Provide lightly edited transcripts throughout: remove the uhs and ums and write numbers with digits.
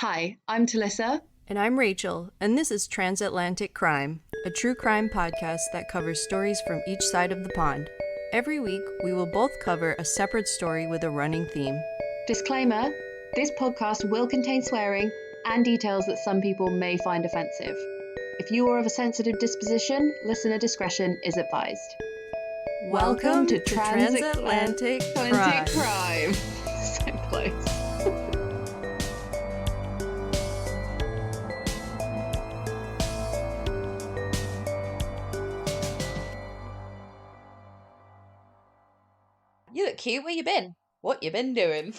Hi, I'm Talicza. And I'm Rachael, and this is Transatlantic Crime, a true crime podcast that covers stories from each side of the pond. Every week, we will both cover a separate story with a running theme. Disclaimer, this podcast will contain swearing and details that some people may find offensive. If you are of a sensitive disposition, listener discretion is advised. Welcome to Transatlantic Crime. Crime. So close. You look cute. Where you been? What you been doing?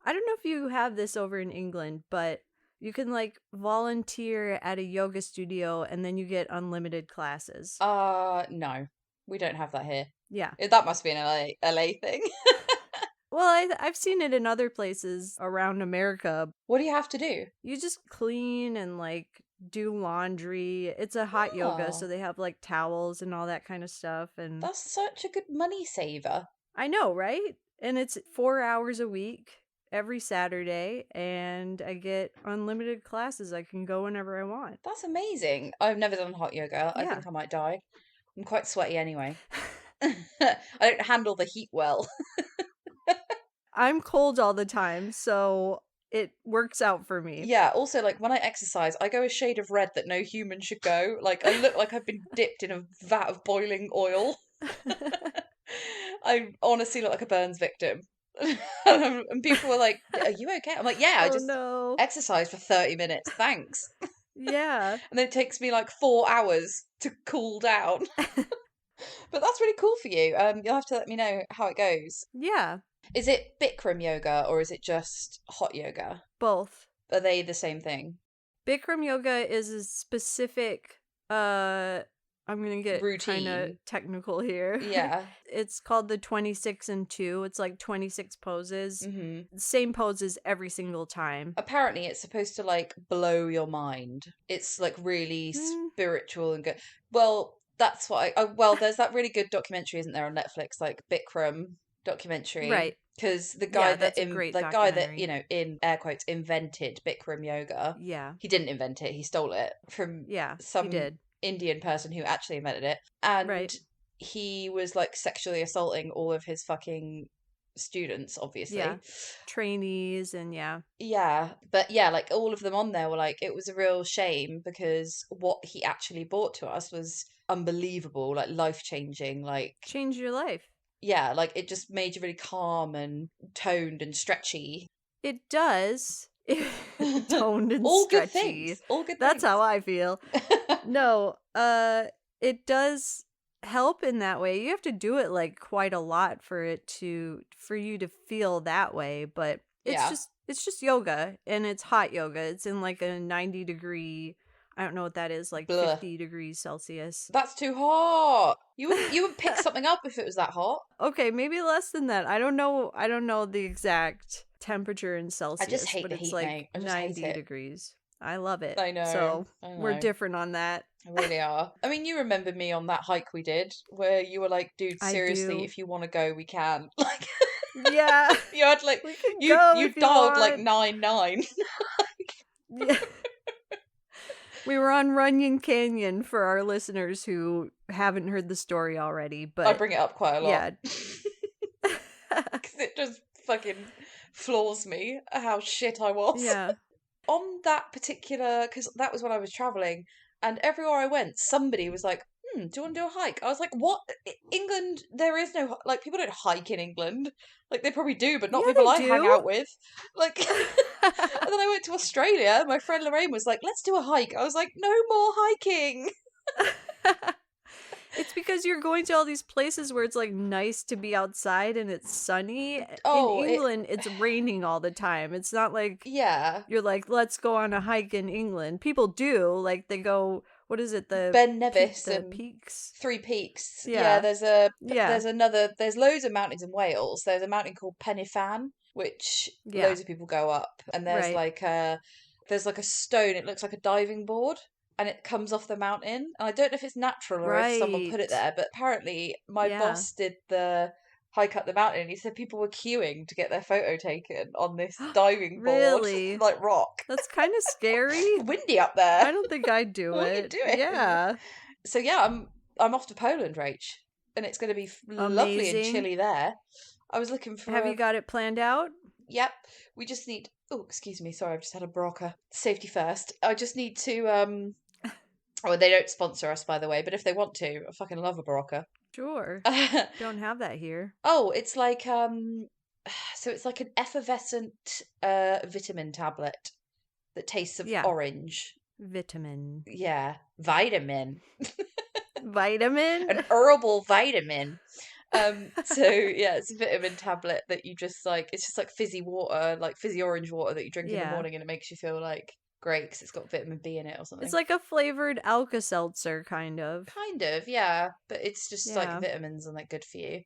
I don't know if you have this over in England, but you can volunteer at a yoga studio and then you get unlimited classes. No. We don't have that here. Yeah. That must be an LA thing. Well, I've seen it in other places around America. What do you have to do? You just clean and do laundry. It's a hot yoga, so they have towels and all that kind of stuff. And that's such a good money saver. I know, right? And it's 4 hours a week every Saturday, and I get unlimited classes. I can go whenever I want. That's amazing. I've never done hot yoga. I think I might die. I'm quite sweaty anyway. I don't handle the heat well. I'm cold all the time, so it works out for me. Yeah, also when I exercise, I go a shade of red that no human should go. I look like I've been dipped in a vat of boiling oil. I honestly look like a burns victim. And people were like, "Are you okay?" I'm like, "Yeah, I just exercised for 30 minutes. Thanks." Yeah. And then it takes me 4 hours to cool down. But that's really cool for you. You'll have to let me know how it goes. Yeah. Is it Bikram yoga or is it just hot yoga? Both. Are they the same thing? Bikram yoga is a specific I'm going to get kind of technical here. Yeah. It's called the 26 and 2. It's 26 poses. Mm-hmm. Same poses every single time. Apparently it's supposed to blow your mind. It's really spiritual and good. Well, that's what there's that really good documentary, isn't there, on Netflix, Bikram documentary. Right. Because the guy that in air quotes invented Bikram yoga. Yeah. He didn't invent it, he stole it from he did. Indian person who actually invented it, and he was sexually assaulting all of his fucking students, obviously. Yeah. Trainees and but all of them on there were it was a real shame because what he actually brought to us was unbelievable, life-changing, change your life. Yeah, it just made you really calm and toned and stretchy. It does. Toned and all stretchy. Good things. All good That's things. how I feel. No, it does help in that way. You have to do it quite a lot for you to feel that way, but it's just yoga, and it's hot yoga. It's in a 90 degree, I don't know what that is, 50 degrees Celsius. That's too hot. You would pick something up if it was that hot. Okay, maybe less than that. I don't know the exact temperature in Celsius. I just hate but the it's heat, mate. I just 90 hate it. degrees. I love it. I know. So we're different on that. I really are. I mean, you remember me on that hike we did where you were like, "Dude, seriously, if you want to go, we can." Yeah. You had you dialed 99. Yeah. We were on Runyon Canyon for our listeners who haven't heard the story already, but I bring it up quite a lot. Yeah. Because it just fucking floors me how shit I was. Yeah. On that particular, because that was when I was traveling, and everywhere I went, somebody was like, do you want to do a hike? I was like, what? England, there is no, people don't hike in England. They probably do, but not people I hang out with. And then I went to Australia, my friend Lorraine was like, let's do a hike. I was like, no more hiking. It's because you're going to all these places where it's nice to be outside and it's sunny. Oh, in England, it's raining all the time. It's not you're let's go on a hike in England. People do, they go, what is it? The Ben Nevis the and peaks. 3 Peaks. Yeah. There's loads of mountains in Wales. There's a mountain called Penifan, which loads of people go up. And there's there's a stone, it looks like a diving board. And it comes off the mountain. And I don't know if it's natural or if someone put it there, but apparently my boss did the hike up the mountain. And he said people were queuing to get their photo taken on this diving board, Really? like rock. That's kind of scary. Windy up there. I don't think I'd do What are you it. doing? Yeah. So yeah, I'm off to Poland, Rach, and it's going to be lovely and Amazing. chilly there. I was looking for. Have you got it planned out? Yep. We just need. Oh, excuse me. Sorry, I've just had a Barocca. Safety first. I just need to. Oh, they don't sponsor us, by the way. But if they want to, I fucking love a Barocca. Sure. Don't have that here. Oh, it's like so it's like an effervescent vitamin tablet that tastes of orange. Vitamin. Yeah, vitamin. Vitamin? An herbal vitamin. So yeah, it's a vitamin tablet that you just like. It's just like fizzy water, like fizzy orange water that you drink in the morning, and it makes you feel like great because it's got vitamin B in it or something. It's like a flavored Alka-Seltzer, kind of. Kind of, yeah, but it's just like vitamins and like good for you.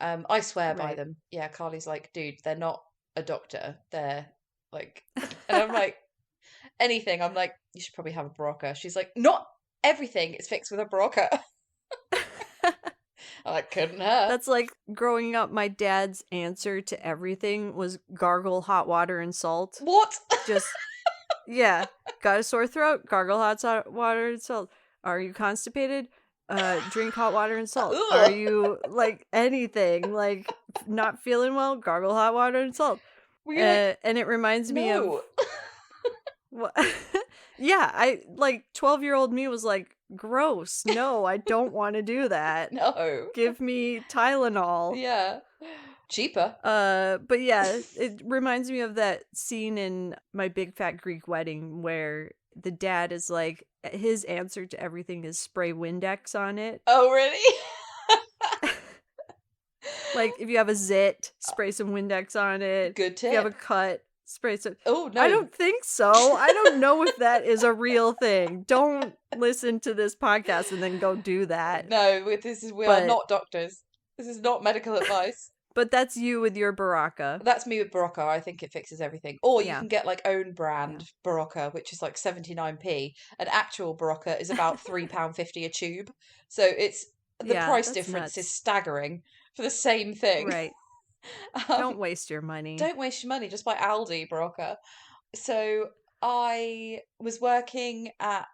I swear by them. Yeah, Carly's like, dude, they're not a doctor. They're like, and I'm like, anything. I'm like, you should probably have a Barocca. She's like, not everything is fixed with a Barocca. I couldn't hurt. That's like growing up, my dad's answer to everything was gargle hot water and salt. What? Just, yeah. Got a sore throat? Gargle hot water and salt. Are you constipated? Drink hot water and salt. Ugh. Are you, like, anything? Like, not feeling well? Gargle hot water and salt. And it reminds me of... Yeah, 12-year-old me was like, gross. No, I don't want to do that. No. Give me Tylenol. Yeah. Cheaper. But yeah, it reminds me of that scene in My Big Fat Greek Wedding where the dad is like, his answer to everything is spray Windex on it. Oh, really? Like, if you have a zit, spray some Windex on it. Good tip. If you have a cut, spray some... Oh, no. I don't think so. I don't know if that is a real thing. Don't listen to this podcast and then go do that. No, we are not doctors. This is not medical advice. But that's you with your Barocca. That's me with Barocca. I think it fixes everything. Or you can get like own brand Barocca, which is like 79p. An actual Barocca is about £3.50 a tube. So it's the price difference is staggering for the same thing. Right. Don't waste your money. Don't waste your money. Just buy Aldi Barocca. So I was working at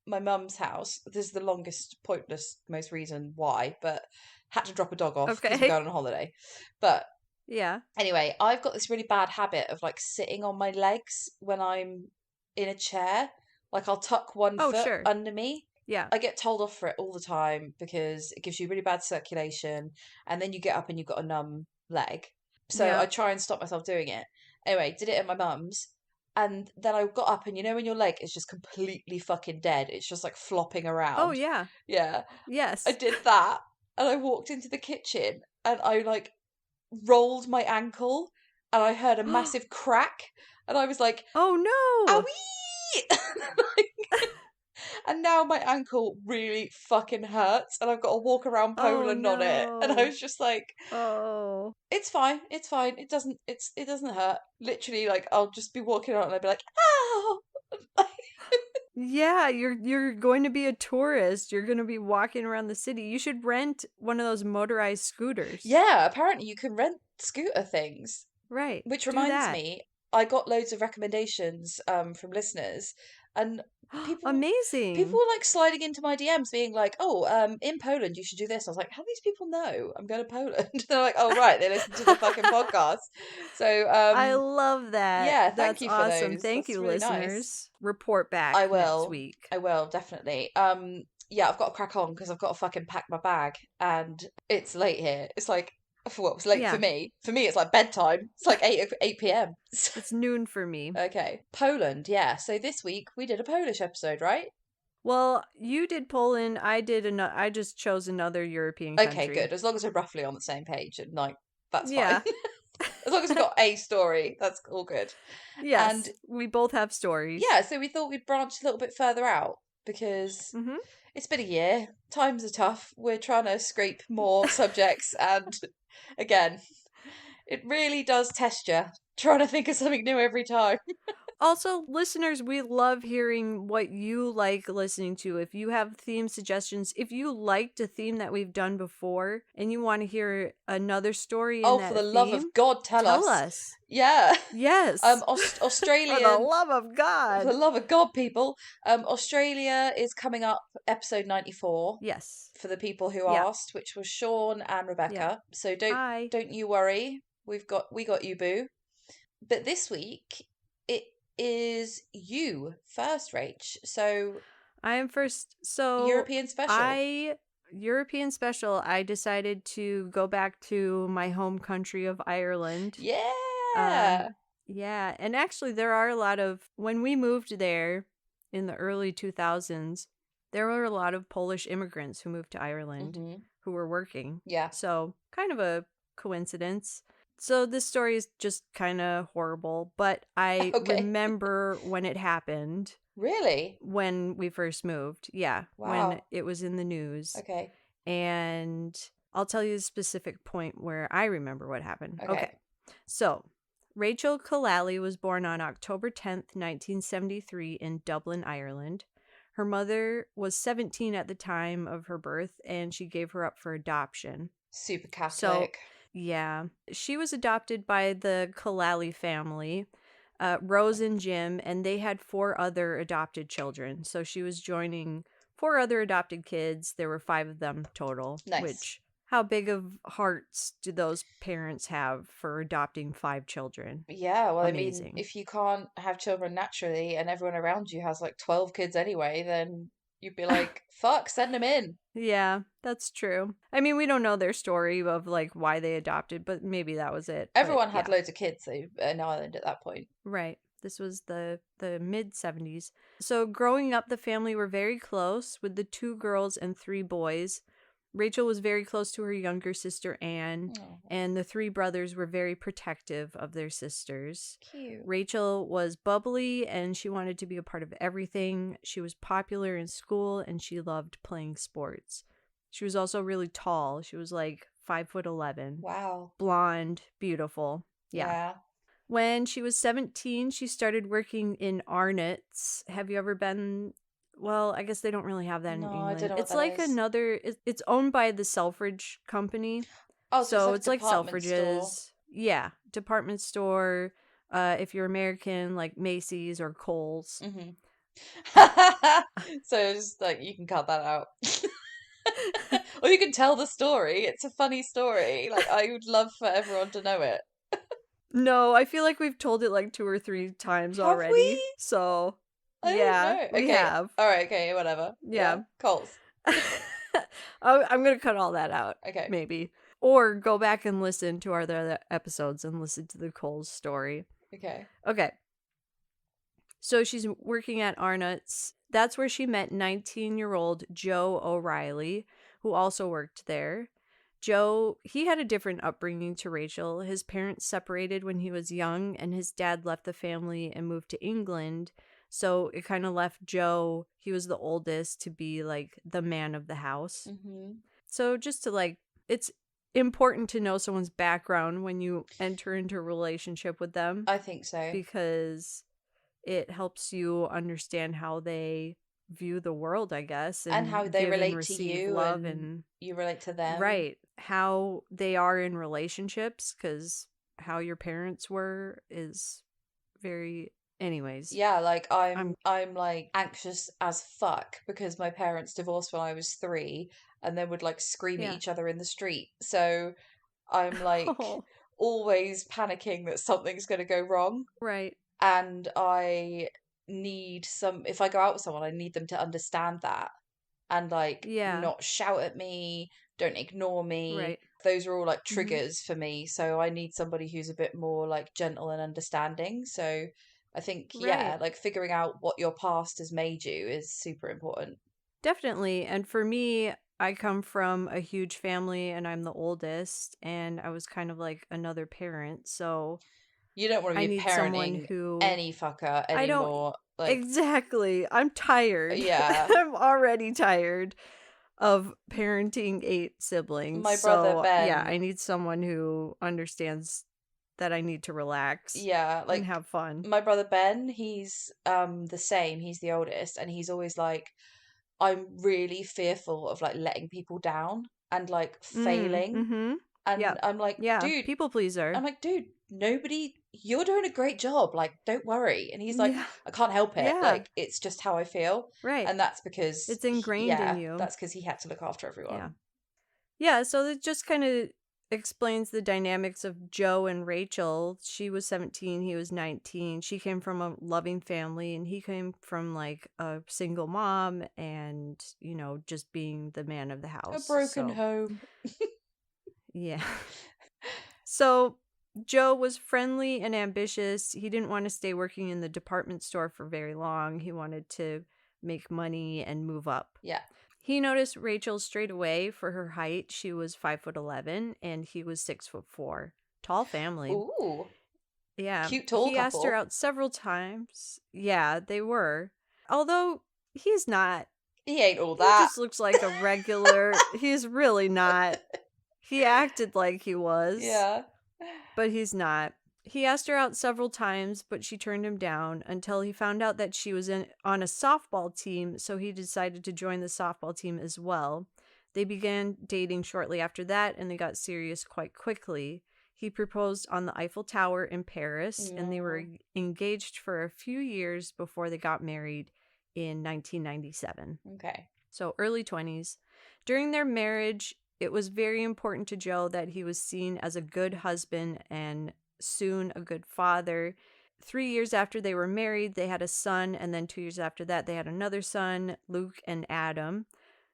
my mum's house. This is the longest, pointless, most reason why, but had to drop a dog off because we're going on holiday. But yeah. Anyway, I've got this really bad habit of like sitting on my legs when I'm in a chair. Like I'll tuck one foot under me. Yeah. I get told off for it all the time because it gives you really bad circulation, and then you get up and you've got a numb leg. So I try and stop myself doing it. Anyway, did it at my mum's, and then I got up, and you know when your leg is just completely fucking dead, it's just like flopping around. Oh yeah. Yeah. Yes. I did that, and I walked into the kitchen, and I like rolled my ankle, and I heard a massive crack, and I was like, "Oh no!" Owie! And now my ankle really fucking hurts, and I've got to walk around Poland on it. And I was just like, "Oh, it's fine, it's fine. It doesn't hurt. Literally, like I'll just be walking around and I'll be like, ow." Yeah, you're going to be a tourist. You're going to be walking around the city. You should rent one of those motorized scooters. Yeah, apparently you can rent scooter things. Right. Which reminds me, I got loads of recommendations from listeners, and amazing. People were like sliding into my DMs being like, "Oh, in Poland you should do this." I was like, "How do these people know I'm going to Poland?" They're like, "Oh right, they listen to the fucking podcast." So I love that. Yeah, thank you for awesome. those. Thank That's you, really listeners. nice. Report back I will. next week. I will, definitely. Yeah, I've got to crack on because I've got to fucking pack my bag, and it's late here. It's like, well, it's late for me. For me, it's like bedtime. It's like 8 p.m. It's noon for me. Okay. Poland, yeah. So this week we did a Polish episode, right? Well, you did Poland. I just chose another European country. Okay, good. As long as we're roughly on the same page, and like that's fine. As long as we've got a story, that's all good. Yes, and we both have stories. Yeah, so we thought we'd branch a little bit further out because it's been a year. Times are tough. We're trying to scrape more subjects, and again, it really does test you trying to think of something new every time. Also, listeners, we love hearing what you like listening to. If you have theme suggestions, if you liked a theme that we've done before and you want to hear another story in Oh, that for the love of theme, God, tell us. us. Yeah. Yes. For the Australian. love of God. For the love of God, people. Australia is coming up, episode 94. Yes. For the people who Yeah. asked, which was Sean and Rebecca. Yeah. So Hi. don't you worry. We got you, boo. But this week it is you first, Rach. So I am first. So European special. European special. I decided to go back to my home country of Ireland. Yeah. Yeah, and actually there are a lot of, when we moved there in the early 2000s, there were a lot of Polish immigrants who moved to Ireland who were working. Yeah. So, kind of a coincidence. So this story is just kind of horrible, but I remember when it happened. Really? When we first moved. Yeah. Wow. When it was in the news. Okay. And I'll tell you a specific point where I remember what happened. Okay. So, Rachael Collali was born on October 10th, 1973 in Dublin, Ireland. Her mother was 17 at the time of her birth, and she gave her up for adoption. Super Catholic. So, yeah. She was adopted by the Collali family, Rose and Jim, and they had 4 other adopted children. So she was joining 4 other adopted kids. There were 5 of them total. Nice. Which, how big of hearts do those parents have for adopting 5 children? Yeah, well, Amazing. I mean, if you can't have children naturally and everyone around you has like 12 kids anyway, then you'd be like, fuck, send them in. Yeah, that's true. I mean, we don't know their story of like why they adopted, but maybe that was it. Everyone had loads of kids though in Ireland at that point. Right. This was the mid 70s. So growing up, the family were very close with the 2 girls and 3 boys. Rachael was very close to her younger sister, Anne, and the 3 brothers were very protective of their sisters. Cute. Rachael was bubbly, and she wanted to be a part of everything. She was popular in school, and she loved playing sports. She was also really tall. She was like 5'11". Wow. Blonde, beautiful. Yeah. When she was 17, she started working in Arnott's. Have you ever been... Well, I guess they don't really have that in England. I don't know what it's that like is. it's owned by the Selfridge company. Oh, so it's like Selfridges. store. Yeah, department store. If you're American, like Macy's or Kohl's. So it's like, you can cut that out. Or you can tell the story. It's a funny story. Like, I would love for everyone to know it. No, I feel like we've told it like 2 or 3 times Have already. we? So Yeah, we have. All right, okay, whatever. Yeah. Coles. I'm going to cut all that out. Okay. Maybe. Or go back and listen to our other episodes and listen to the Coles story. Okay. So she's working at Arnott's. That's where she met 19-year-old Joe O'Reilly, who also worked there. Joe, he had a different upbringing to Rachael. His parents separated when he was young, and his dad left the family and moved to England. So it kind of left Joe, he was the oldest, to be like the man of the house. So just to like, it's important to know someone's background when you enter into a relationship with them. I think so. Because it helps you understand how they view the world, I guess. And how they relate to you love and you relate to them. Right. How they are in relationships, because how your parents were is very... Anyways. Yeah, like I'm like anxious as fuck because my parents divorced when I was 3 and then would like scream at each other in the street. So I'm like always panicking that something's going to go wrong. Right. And I need if I go out with someone, I need them to understand that and like not shout at me, don't ignore me. Right. Those are all like triggers for me. So I need somebody who's a bit more like gentle and understanding. So I think, like figuring out what your past has made you is super important. Definitely. And for me, I come from a huge family and I'm the oldest, and I was kind of like another parent. So you don't want to be parenting any fucker anymore. Exactly. I'm tired. Yeah. I'm already tired of parenting 8 siblings. My brother Ben. Yeah, I need someone who understands that I need to relax Yeah, and like have fun. my brother Ben, he's the same. He's the oldest, and he's always like, I'm really fearful of like letting people down and like failing. Mm-hmm. And Yeah. I'm like, Yeah. dude, People pleaser. nobody, you're doing a great job. Like, don't worry. And he's like, Yeah. I can't help it. Yeah. Like, it's just how I feel. Right. And that's because, It's ingrained in you. that's because he had to look after Yeah. everyone. Yeah, so it just kind of explains the dynamics of Joe and Rachel. She was 17, he was 19. She came from a loving family, and he came from like a single mom and, just being the man of the A house. broken So, home. yeah. So Joe was friendly and ambitious. He didn't want to stay working in the department store for very long. He wanted to make money and move up. Yeah. He noticed Rachel straight away for her height. She was 5'11" and he was 6'4". Tall family. Ooh. Yeah. Cute tall He asked her couple. out several times. Yeah, they were. Although he's not. He ain't all He that. just looks like a regular. He's really not. He acted like he was. Yeah. But he's not. He asked her out several times, but she turned him down until he found out that she was on a softball team, so he decided to join the softball team as well. They began dating shortly after that, and they got serious quite quickly. He proposed on the Eiffel Tower in Paris, and they were engaged for a few years before they got married in 1997. Okay. So early 20s. During their marriage, it was very important to Joe that he was seen as a good husband and soon a good father. 3 years after they were married, they had a son, and then 2 years after that, they had another son, Luke and Adam.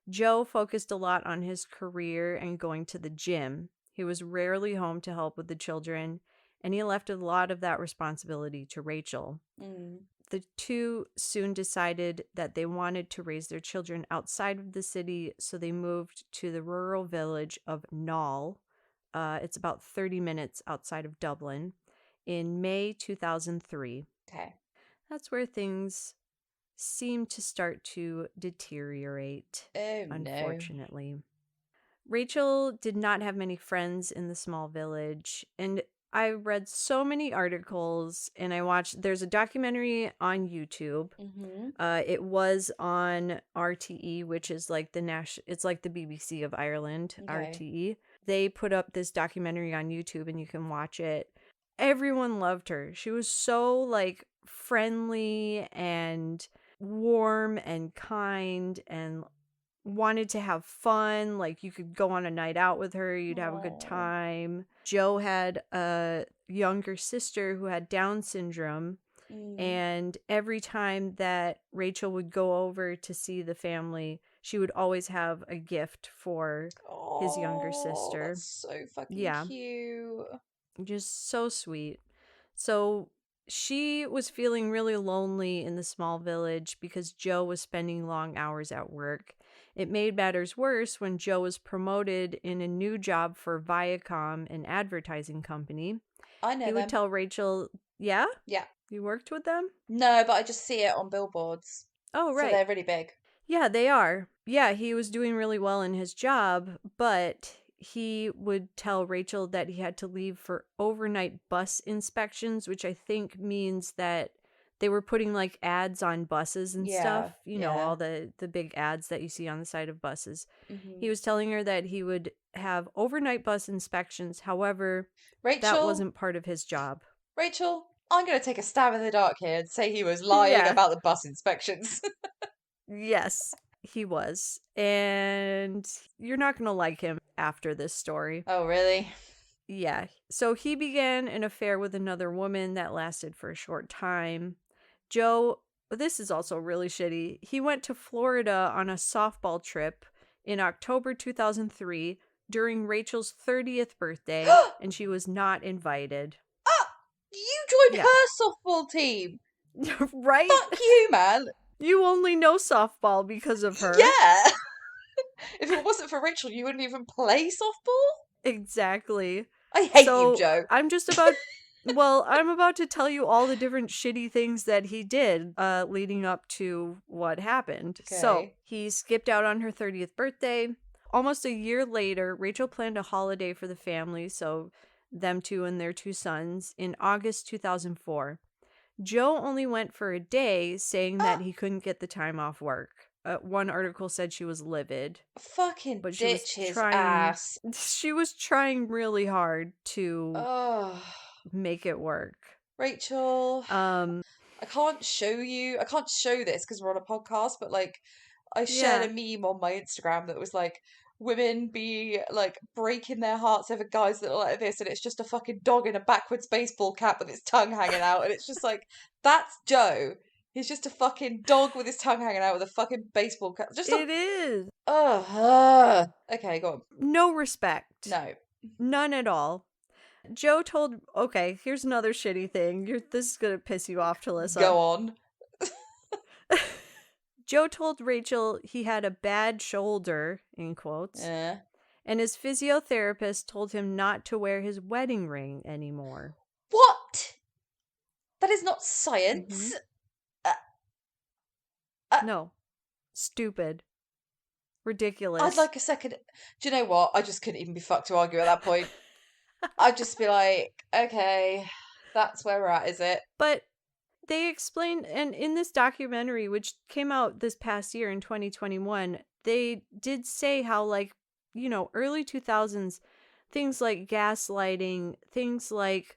Joe focused a lot on his career and going to the gym. He was rarely home to help with the children, and he left a lot of that responsibility to Rachel. The two soon decided that they wanted to raise their children outside of the city, so they moved to the rural village of Knoll. It's about 30 minutes outside of Dublin in May 2003. Okay. That's where things seem to start to deteriorate, unfortunately. No. Rachel did not have many friends in the small village, and I read so many articles, and there's a documentary on YouTube. It was on RTE, which is like it's like the BBC of Ireland, RTE. They put up this documentary on YouTube, and you can watch it. Everyone loved her. She was so like friendly and warm and kind and wanted to have fun. Like, you could go on a night out with her, you'd have a good time. Joe had a younger sister who had Down syndrome, and every time that Rachel would go over to see the family, she would always have a gift for his younger sister. That's so fucking cute. Just so sweet. So she was feeling really lonely in the small village because Joe was spending long hours at work. It made matters worse when Joe was promoted in a new job for Viacom, an advertising company. I know He them. would tell Rachel, yeah? Yeah. You worked with them? No, but I just see it on billboards. Oh, right. So they're really big. Yeah, they are. Yeah, he was doing really well in his job, but he would tell Rachel that he had to leave for overnight bus inspections, which I think means that they were putting like ads on buses and stuff. All the big ads that you see on the side of buses. He was telling her that he would have overnight bus inspections. However, that wasn't part of his job. Rachel, I'm going to take a stab in the dark here and say he was lying about the bus inspections. Yes, he was. And you're not going to like him after this story. Oh, really? Yeah. So he began an affair with another woman that lasted for a short time. Joe, this is also really shitty. He went to Florida on a softball trip in October 2003 during Rachel's 30th birthday, and she was not invited. Oh, you joined her softball team. Right? Fuck you, man. You only know softball because of her. Yeah. If it wasn't for Rachel, you wouldn't even play softball? Exactly. I hate you, Joe. I'm about to tell you all the different shitty things that he did leading up to what happened. Okay. So he skipped out on her 30th birthday. Almost a year later, Rachel planned a holiday for the family, so them two and their 2 sons, in August 2004. Joe only went for a day, saying that he couldn't get the time off work. One article said she was livid. Fucking But ditch his ass. She was trying really hard to Oh, make it work. Rachel. I can't show this because we're on a podcast, but like, I shared a meme on my Instagram that was like, women be like breaking their hearts over guys that are like this, and it's just a fucking dog in a backwards baseball cap with its tongue hanging out, and it's just like, that's Joe. He's just a fucking dog with his tongue hanging out with a fucking baseball cap. It is. Okay, go on. No respect. No. None at all. Joe told, okay, here's another shitty thing. This is going to piss you off to listen. Go on. Joe told Rachael he had a bad shoulder, in quotes, and his physiotherapist told him not to wear his wedding ring anymore. What? That is not science. No. Stupid. Ridiculous. I'd like a second. Do you know what? I just couldn't even be fucked to argue at that point. I'd just be like, okay, that's where we're at, is it? But they explained, and in this documentary, which came out this past year in 2021, they did say how, like, you know, early 2000s, things like gaslighting, things like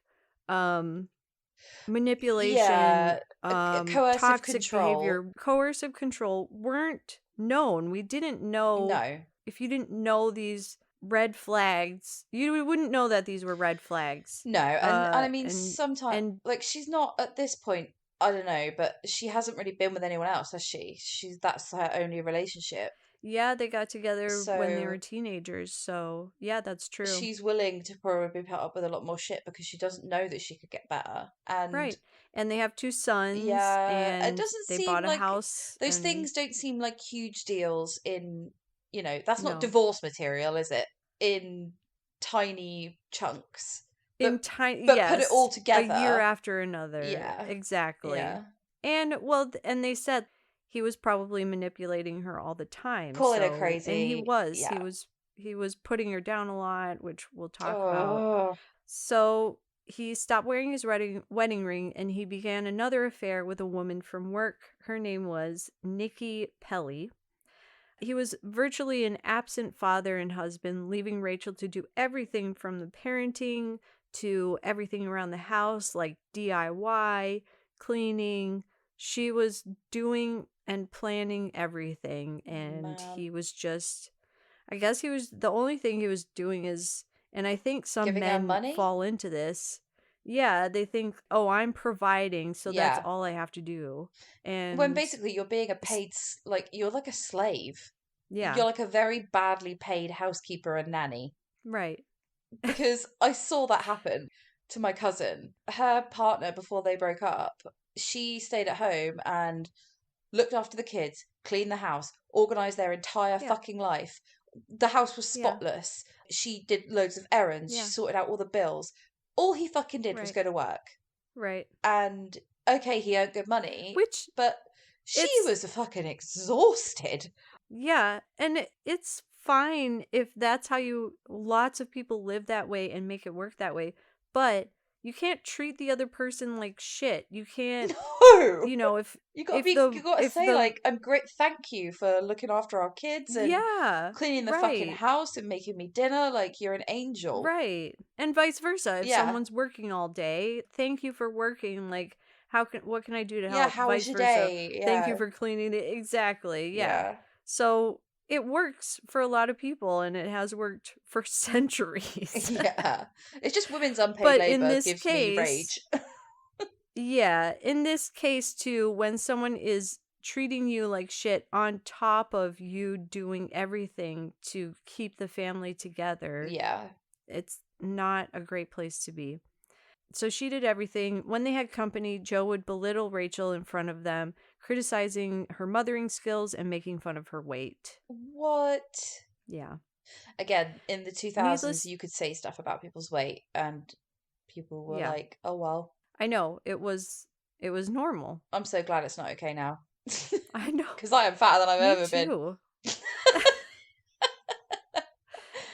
manipulation, coercive toxic control. behavior, coercive control weren't known. We didn't know. No. If you didn't know these red flags, you wouldn't know that these were red flags. No, and I mean, sometimes, like, she's not at this point, I don't know, but she hasn't really been with anyone else, has she? That's her only relationship. Yeah, they got together when they were teenagers, so yeah, that's true. She's willing to probably put up with a lot more shit because she doesn't know that she could get better. And right. And they have 2 sons. Yeah, and it doesn't they seem bought a like house. Those things don't seem like huge deals in, you know, that's not divorce material, is it? In tiny chunks. But put it all together. A year after another. Yeah. Exactly. Yeah. And, well, and they said he was probably manipulating her all the time. Calling her crazy. And he was. Yeah. He was putting her down a lot, which we'll talk about. So he stopped wearing his wedding ring, and he began another affair with a woman from work. Her name was Nikki Pelly. He was virtually an absent father and husband, leaving Rachael to do everything from the parenting to everything around the house, like DIY, cleaning. She was doing and planning everything, and he was just, I guess he was, the only thing he was doing is, and I think some Giving her money? fall into this. Yeah, they think, oh, I'm providing, so that's all I have to do. And when basically you're being you're like a slave. Yeah. You're like a very badly paid housekeeper and nanny. Right. Because I saw that happen to my cousin. Her partner, before they broke up, she stayed at home and looked after the kids, cleaned the house, organised their entire fucking life. The house was spotless. She did loads of errands. She sorted out all the bills. All he fucking did was go to work. Right. And, okay, he earned good money. But she was fucking exhausted. Yeah, and it's fine if that's how lots of people live that way and make it work that way. But you can't treat the other person like shit. You can't. No. You know, if you gotta say like, I'm great. Thank you for looking after our kids and cleaning the fucking house and making me dinner. Like, you're an angel, right? And vice versa. If someone's working all day, thank you for working. Like, what can I do to help? Yeah, how was your day? Yeah. Thank you for cleaning it. Exactly. Yeah. So it works for a lot of people, and it has worked for centuries. Yeah. It's just women's unpaid labor gives me rage. Yeah. In this case, too, when someone is treating you like shit on top of you doing everything to keep the family together. Yeah. It's not a great place to be. So she did everything. When they had company, Joe would belittle Rachael in front of them, criticizing her mothering skills and making fun of her weight. What? Yeah. Again, in the 2000s, you could say stuff about people's weight and people were like, oh, well. I know. It was normal. I'm so glad it's not okay now. I know. Because I am fatter than I've ever been.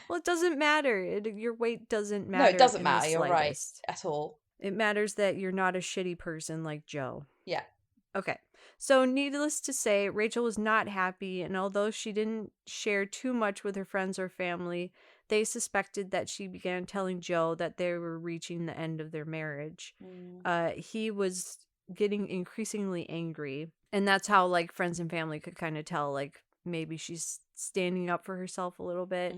Well, it doesn't matter. Your weight doesn't matter. No, it doesn't in matter. the You're right slightest. at all. It matters that you're not a shitty person like Joe. Yeah. Okay. So needless to say, Rachael was not happy, and although she didn't share too much with her friends or family, they suspected that she began telling Joe that they were reaching the end of their marriage. He was getting increasingly angry, and that's how, like, friends and family could kind of tell, like, maybe she's standing up for herself a little bit.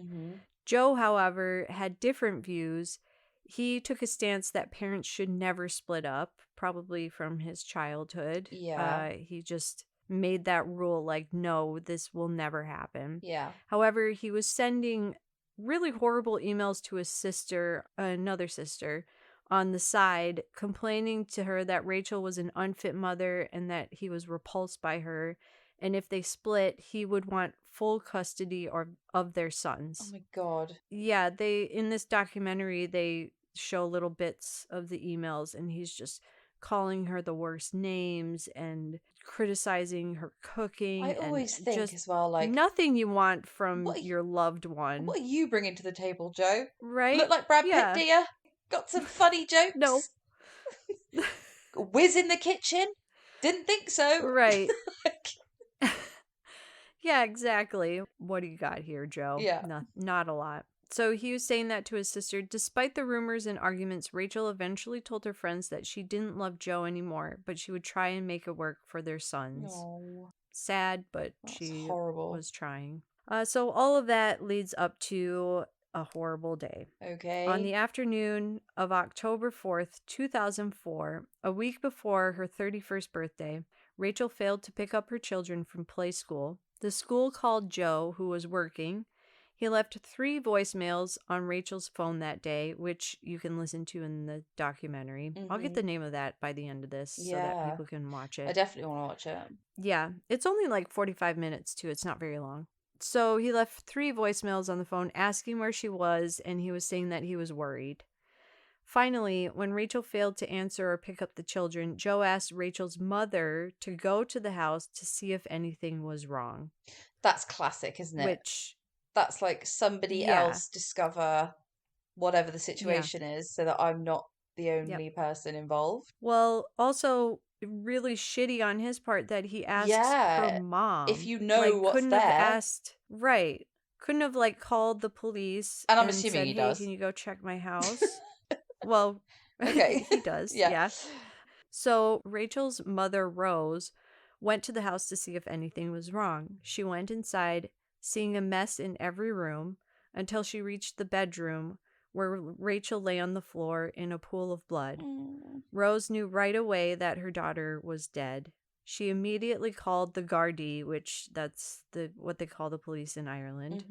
Joe, however, had different views. He took a stance that parents should never split up, probably from his childhood. Yeah. He just made that rule, like, no, this will never happen. Yeah. However, he was sending really horrible emails to his sister, another sister, on the side, complaining to her that Rachael was an unfit mother and that he was repulsed by her. And if they split, he would want full custody of their sons. Oh my God. Yeah, in this documentary, they show little bits of the emails, and he's just calling her the worst names and criticizing her cooking. I always and think just as well, like, nothing you want from what are your loved one. what are you bringing to the table, Joe? Right? Look like Brad Yeah. Pitt, do you? Got some funny jokes? No. Whiz in the kitchen? Didn't think so. Right. Yeah, exactly. What do you got here, Joe? Yeah. Not a lot. So he was saying that to his sister. Despite the rumors and arguments, Rachael eventually told her friends that she didn't love Joe anymore, but she would try and make it work for their sons. No. Sad, but That's she horrible. was trying. So all of that leads up to a horrible day. Okay. On the afternoon of October 4th, 2004, a week before her 31st birthday, Rachael failed to pick up her children from play school. The school called Joe, who was working. He left 3 voicemails on Rachel's phone that day, which you can listen to in the documentary. I'll get the name of that by the end of this so that people can watch it. I definitely want to watch it. Yeah, it's only like 45 minutes too. It's not very long. So he left 3 voicemails on the phone asking where she was, and he was saying that he was worried. Finally, when Rachael failed to answer or pick up the children, Joe asked Rachel's mother to go to the house to see if anything was wrong. That's classic, isn't it? Which... That's like somebody else discover whatever the situation is so that I'm not the only person involved. Well, also really shitty on his part that he asked her mom. If you know like, what's couldn't there. have asked, right. Couldn't have like called the police and I'm assuming said, he hey, does. Can you go check my house? Well, okay. He does. Yeah. So Rachel's mother, Rose, went to the house to see if anything was wrong. She went inside, seeing a mess in every room, until she reached the bedroom where Rachael lay on the floor in a pool of blood. Rose knew right away that her daughter was dead. She immediately called the Gardaí, which that's what they call the police in Ireland,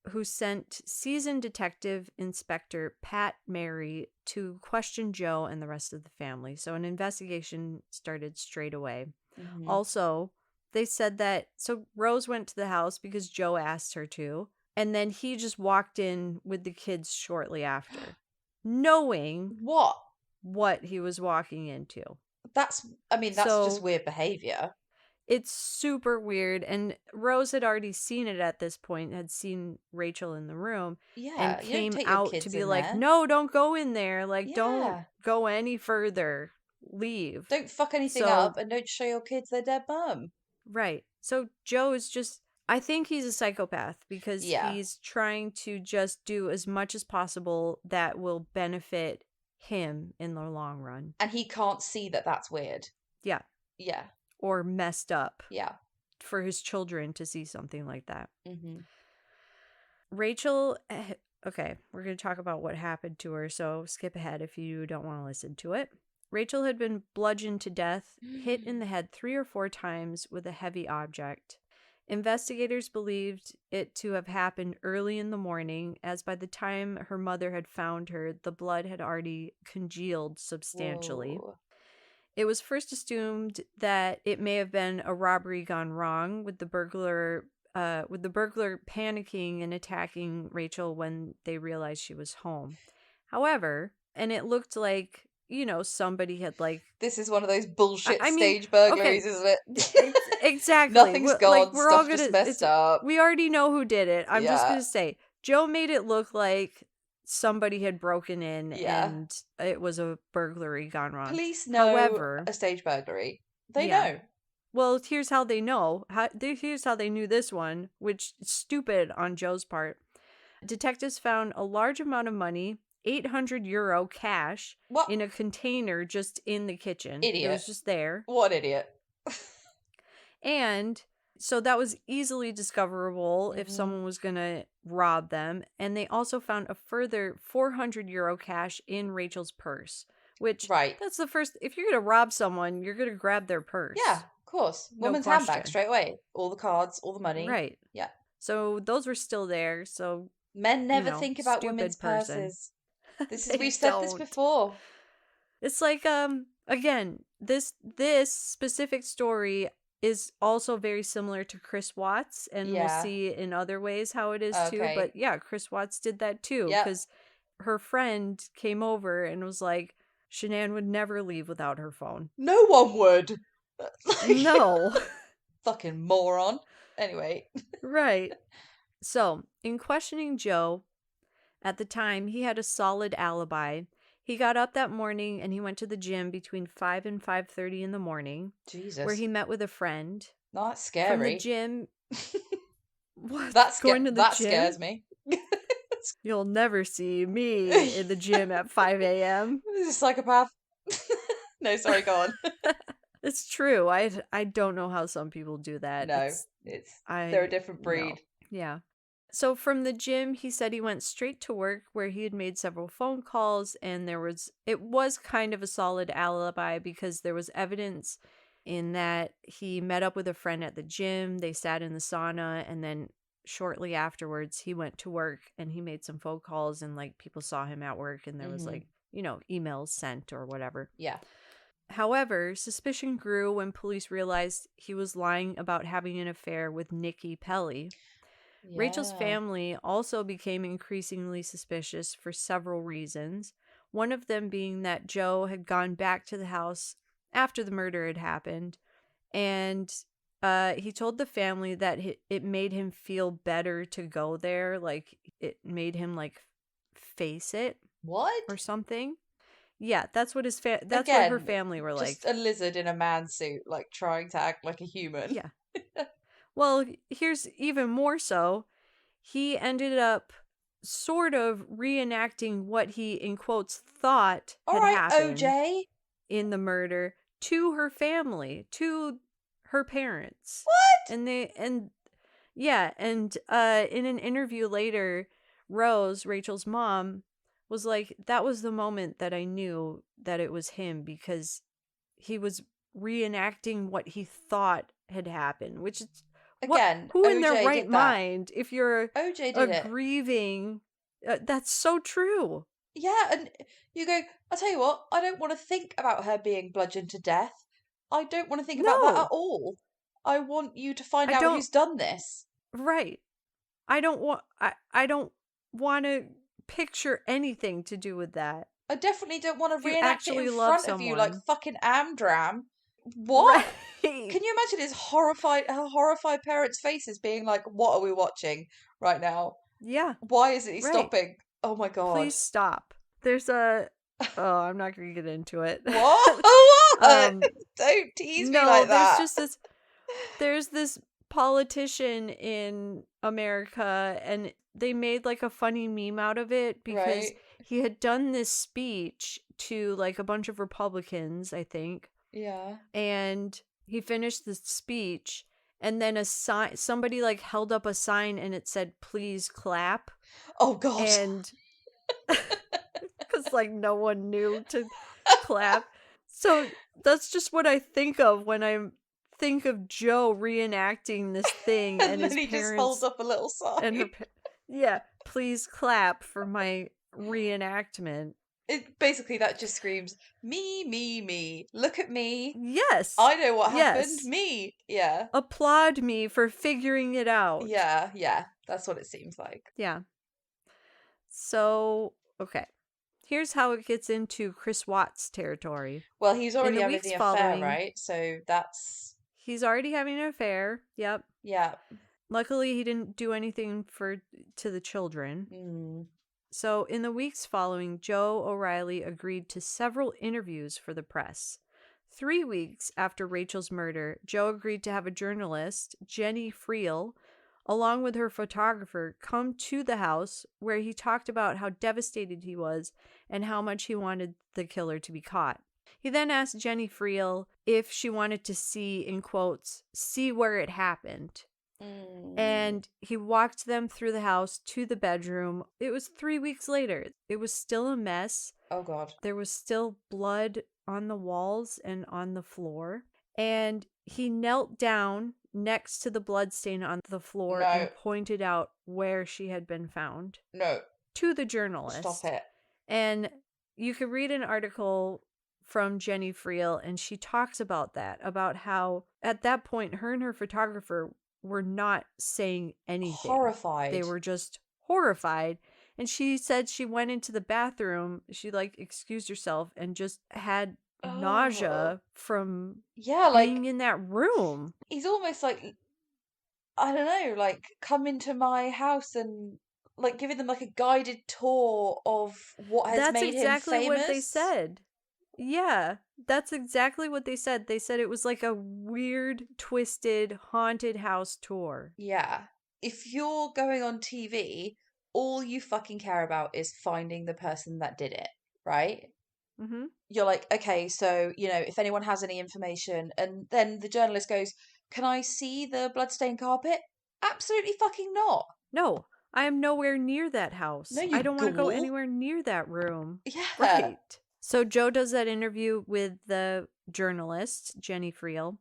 who sent seasoned detective inspector Pat Mary to question Joe and the rest of the family. So an investigation started straight away. Also, they said that, so Rose went to the house because Joe asked her to, and then he just walked in with the kids shortly after, knowing what he was walking into. That's just weird behavior. It's super weird, and Rose had already seen it at this point, had seen Rachael in the room, and came out to be like, no, don't go in there, like, don't go any further, leave. Don't fuck anything up, and don't show your kids their dead mum. Right. So Joe is just, I think he's a psychopath, because he's trying to just do as much as possible that will benefit him in the long run. And he can't see that that's weird. Yeah. Yeah. Or messed up. Yeah. For his children to see something like that. Rachael, okay, we're going to talk about what happened to her, so skip ahead if you don't want to listen to it. Rachael had been bludgeoned to death, hit in the head 3 or 4 times with a heavy object. Investigators believed it to have happened early in the morning, as by the time her mother had found her, the blood had already congealed substantially. Whoa. It was first assumed that it may have been a robbery gone wrong, with the burglar panicking and attacking Rachael when they realized she was home. However, and it looked like, somebody had like... This is one of those bullshit stage burglaries, isn't it? Exactly. Nothing's gone, we're all just messed up. We already know who did it. I'm just going to say, Joe made it look like somebody had broken in Yeah. and it was a burglary gone wrong. Police know However, a stage burglary. They yeah. know. Well, here's how they know. Here's how they knew this one, which is stupid on Joe's part. Detectives found a large amount of money, €800 cash, What? in a container just in the kitchen. Idiot. It was just there. What an idiot. And so that was easily discoverable if someone was going to rob them. And they also found a further €400 cash in Rachel's purse, which that's the first. If you're going to rob someone, you're going to grab their purse. Yeah, of course. Woman's handbag straight away. All the cards, all the money. Right. Yeah. So those were still there. So men never think about women's purses. We've said this before. It's like again, this specific story is also very similar to Chris Watts, and we'll see in other ways how it is too. But yeah, Chris Watts did that too, because her friend came over and was like, Shanann would never leave without her phone. No one would. No. Fucking moron. Anyway. Right. So, in questioning Joe, at the time, he had a solid alibi. He got up that morning and he went to the gym between 5 and 5:30 in the morning. Jesus. Where he met with a friend. That's scary. From the gym. What? That gym? Scares me. You'll never see me in the gym at 5 a.m. This is a psychopath. No, sorry, go on. It's true. I don't know how some people do that. No, they're a different breed. No. Yeah. So from the gym, he said he went straight to work where he had made several phone calls, and it was kind of a solid alibi because there was evidence in that he met up with a friend at the gym, they sat in the sauna, and then shortly afterwards he went to work and he made some phone calls, and like people saw him at work, and there was like, emails sent or whatever. Yeah. However, suspicion grew when police realized he was lying about having an affair with Nikki Pelly. Yeah. Rachel's family also became increasingly suspicious for several reasons, one of them being that Joe had gone back to the house after the murder had happened, and he told the family that it made him feel better to go there, like it made him like face it. What? Or something. Yeah, that's what what her family were like. Just a lizard in a man suit, like trying to act like a human. Yeah. Well, here's even more so. He ended up sort of reenacting what he, in quotes, thought had happened OJ. In the murder to her family, to her parents. What? And in an interview later, Rose, Rachel's mom, was like, that was the moment that I knew that it was him, because he was reenacting what he thought had happened, which is again, who OJ in their right mind, if you're OJ did grieving, that's so true. Yeah, and you go, I'll tell you what, I don't want to think about her being bludgeoned to death. I don't want to think about that at all. I want you to find out who's done this. Right. I don't want to picture anything to do with that. I definitely don't want to reenact it in front of you like fucking Amdram. What? Right. Can you imagine her horrified parents' faces being like, what are we watching right now? Yeah. Why isn't he stopping? Oh my god. Please stop. There's a... Oh, I'm not going to get into it. What? Don't tease me like that. There's this politician in America, and they made like a funny meme out of it because he had done this speech to like a bunch of Republicans, I think. Yeah. And he finished the speech, and then somebody like held up a sign and it said, "Please clap." Oh god. And because like no one knew to clap. So that's just what I think of when I think of Joe reenacting this thing, and his then he parents just holds up a little sign. And yeah, please clap for my reenactment. Basically, that just screams, me, me, me. Look at me. Yes. I know what happened. Me. Yeah. Applaud me for figuring it out. Yeah, yeah. That's what it seems like. Yeah. So, okay. Here's how it gets into Chris Watts territory. Well, he's already having the affair, right? So that's... He's already having an affair. Yep. Yeah. Luckily, he didn't do anything to the children. So in the weeks following, Joe O'Reilly agreed to several interviews for the press. 3 weeks after Rachel's murder, Joe agreed to have a journalist, Jenny Friel, along with her photographer, come to the house, where he talked about how devastated he was and how much he wanted the killer to be caught. He then asked Jenny Friel if she wanted to see, in quotes, see where it happened. And he walked them through the house to the bedroom. It was 3 weeks later. It was still a mess. Oh, God. There was still blood on the walls and on the floor. And he knelt down next to the bloodstain on the floor and pointed out where she had been found. No. To the journalist. Stop it. And you could read an article from Jenny Friel, and she talks about that, about how at that point, her and her photographer were not saying anything. Horrified. They were just horrified. And she said she went into the bathroom, she excused herself and just had nausea from being in that room. He's almost I don't know, come into my house and giving them a guided tour of what has made him famous. That's exactly what they said. Yeah, that's exactly what they said. They said it was like a weird, twisted, haunted house tour. Yeah. If you're going on TV, all you fucking care about is finding the person that did it, right? Mm-hmm. You're like, okay, so, if anyone has any information, and then the journalist goes, can I see the bloodstained carpet? Absolutely fucking not. No, I am nowhere near that house. No, I don't want to go anywhere near that room. Yeah. Right. So Joe does that interview with the journalist, Jenny Friel.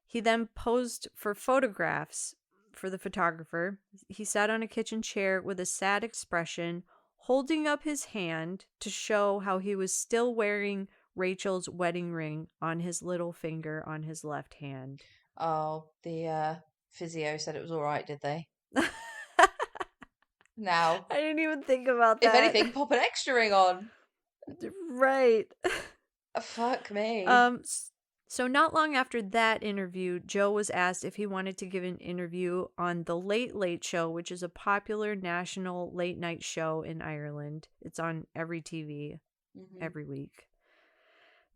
He then posed for photographs for the photographer. He sat on a kitchen chair with a sad expression, holding up his hand to show how he was still wearing Rachel's wedding ring on his little finger on his left hand. Oh, the physio said it was all right, did they? Now. I didn't even think about that. If anything, pop an extra ring on. Right. Fuck me. So not long after that interview, Joe was asked if he wanted to give an interview on The Late Late Show, which is a popular national late night show in Ireland. It's on every TV every week.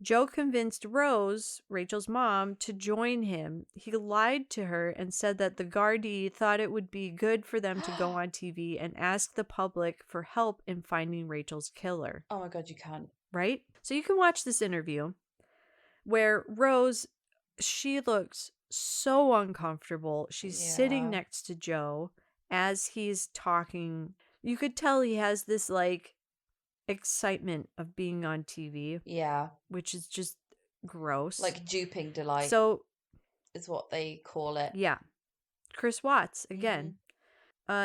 Joe convinced Rose, Rachel's mom, to join him. He lied to her and said that the Gardaí thought it would be good for them to go on TV and ask the public for help in finding Rachel's killer. Oh my God, you can't. Right? So you can watch this interview where Rose, she looks so uncomfortable. She's sitting next to Joe as he's talking. You could tell he has this excitement of being on TV. Yeah. Which is just gross. Duping delight. So is what they call it. Yeah. Chris Watts again.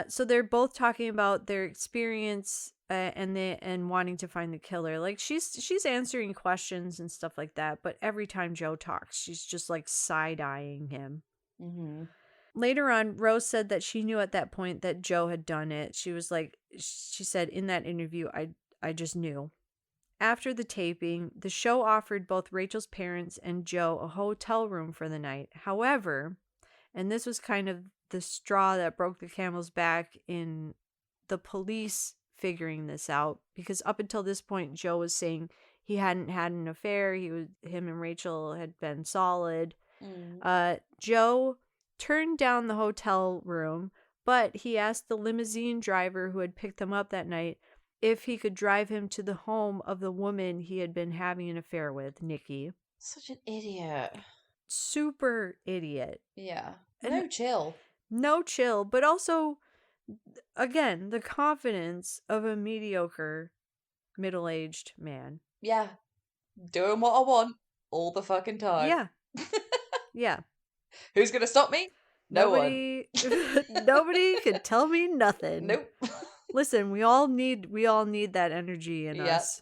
So they're both talking about their experience and wanting to find the killer. She's answering questions and stuff like that, but every time Joe talks, she's just side-eyeing him. Later on, Rose said that she knew at that point that Joe had done it. She said in that interview, I just knew. After the taping, the show offered both Rachel's parents and Joe a hotel room for the night. However, and this was kind of the straw that broke the camel's back in the police figuring this out, because up until this point, Joe was saying he hadn't had an affair. Him and Rachel had been solid. Joe turned down the hotel room, but he asked the limousine driver who had picked them up that night if he could drive him to the home of the woman he had been having an affair with, Nikki. Such an idiot. Super idiot. Yeah. No chill. No chill, but also, again, the confidence of a mediocre middle-aged man. Yeah. Doing what I want all the fucking time. Yeah. Yeah. Who's going to stop me? Nobody. Nobody can tell me nothing. Nope. Listen, we all need that energy in us.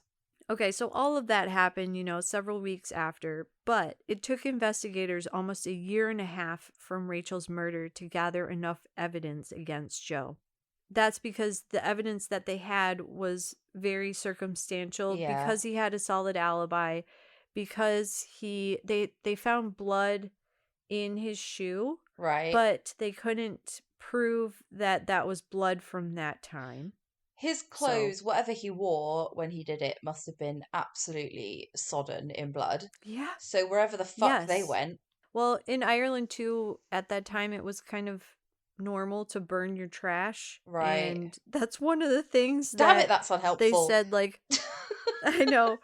Okay, so all of that happened, several weeks after, but it took investigators almost 1.5 years from Rachel's murder to gather enough evidence against Joe. That's because the evidence that they had was very circumstantial, because he had a solid alibi, because they found blood in his shoe. Right. But they couldn't prove that that was blood from that time. His clothes, whatever he wore when he did it, must have been absolutely sodden in blood. Yeah. So wherever the fuck they went. Well, in Ireland too, at that time, it was kind of normal to burn your trash. Right. And that's one of the things Damn that it, that's unhelpful. they said, like, I know.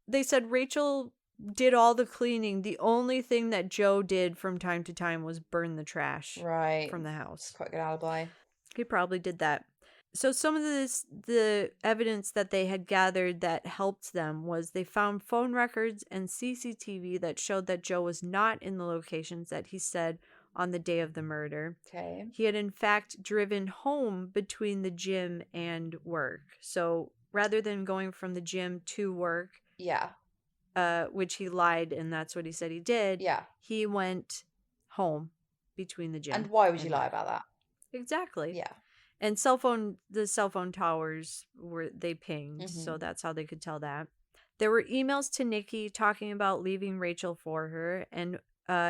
They said Rachael did all the cleaning. The only thing that Joe did from time to time was burn the trash from the house. It's quite a good alibi. He probably did that. So some of the evidence that they had gathered that helped them was they found phone records and CCTV that showed that Joe was not in the locations that he said on the day of the murder. Okay. He had in fact driven home between the gym and work. So rather than going from the gym to work, which he lied and that's what he said he did, he went home between the gym. And why would you lie about that? Exactly. Yeah. And the cell phone towers they pinged, so that's how they could tell that. There were emails to Nikki talking about leaving Rachael for her, and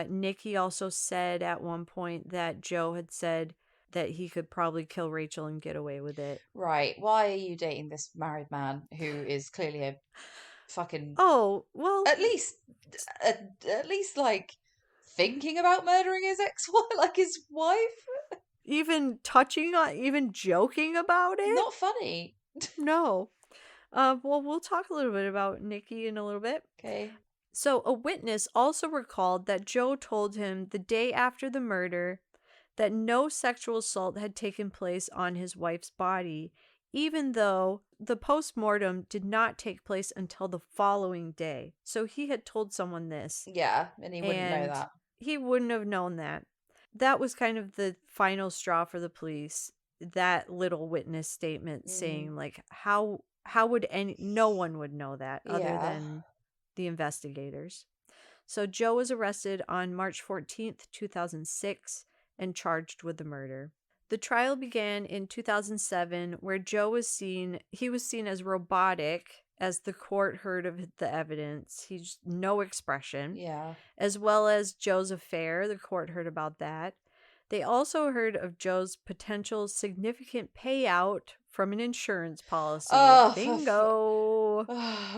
Nikki also said at one point that Joe had said that he could probably kill Rachael and get away with it. Right. Why are you dating this married man who is clearly a fucking... Oh, well... At least like, thinking about murdering his ex-wife, like his wife? Even joking about it? Not funny. No. Well, we'll talk a little bit about Nikki in a little bit. Okay. So a witness also recalled that Joe told him the day after the murder that no sexual assault had taken place on his wife's body, even though the post-mortem did not take place until the following day. So he had told someone this. Yeah, and he wouldn't know that. He wouldn't have known that. That was kind of the final straw for the police, that little witness statement saying, like, how would no one would know that other than the investigators. So Joe was arrested on March 14th, 2006 and charged with the murder. The trial began in 2007 where Joe was seen as robotic as the court heard of the evidence. He's no expression. Yeah. As well as Joe's affair. The court heard about that. They also heard of Joe's potential significant payout from an insurance policy. Oh, bingo.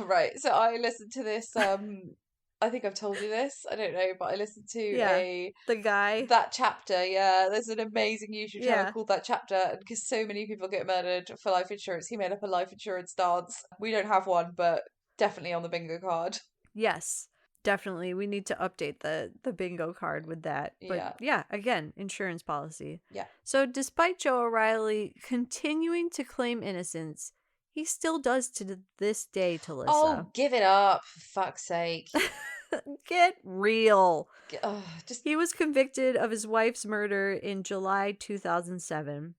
Right. So I listened to this. I think I've told you this. I don't know, but I listened to that chapter. Yeah, there's an amazing YouTube channel called That Chapter, and because so many people get murdered for life insurance, he made up a life insurance dance. We don't have one, but definitely on the bingo card. Yes. Definitely, we need to update the bingo card with that. But again, insurance policy. Yeah. So despite Joe O'Reilly continuing to claim innocence, he still does to this day, Talicza. Oh, give it up, for fuck's sake. Get real. He was convicted of his wife's murder in July 2007.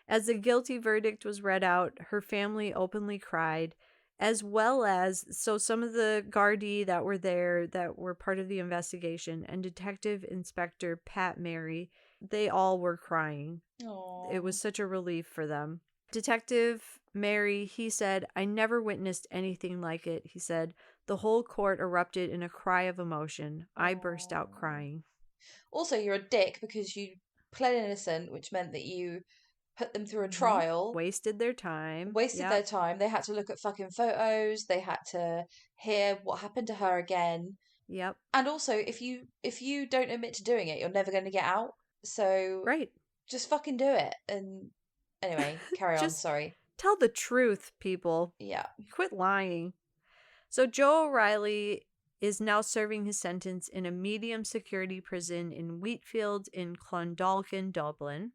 As the guilty verdict was read out, her family openly cried, as well as some of the Gardaí that were there that were part of the investigation and Detective Inspector Pat Mary, they all were crying. Aww. It was such a relief for them. Detective Mary, he said, "I never witnessed anything like it." He said, "The whole court erupted in a cry of emotion. I burst out crying." Also, you're a dick because you pled innocent, which meant that you put them through a trial. Wasted their time. Their time. They had to look at fucking photos. They had to hear what happened to her again. Yep. And also, if you don't admit to doing it, you're never going to get out. So just fucking do it. And anyway, carry on. Sorry. Tell the truth, people. Yeah. Quit lying. So Joe O'Reilly is now serving his sentence in a medium security prison in Wheatfield in Clondalkin, Dublin.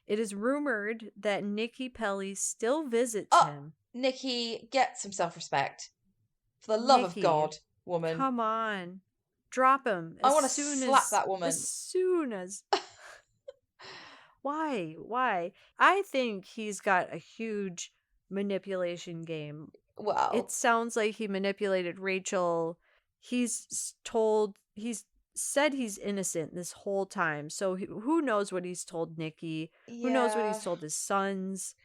It is rumored that Nikki Pelly still visits him. Nikki, get some self-respect. For the love of God, woman. Come on. Drop him. I want to slap that woman. As soon as... Why? I think he's got a huge manipulation game. Wow. It sounds like he manipulated Rachael. He's said he's innocent this whole time. So who knows what he's told Nikki? Yeah. Who knows what he's told his sons?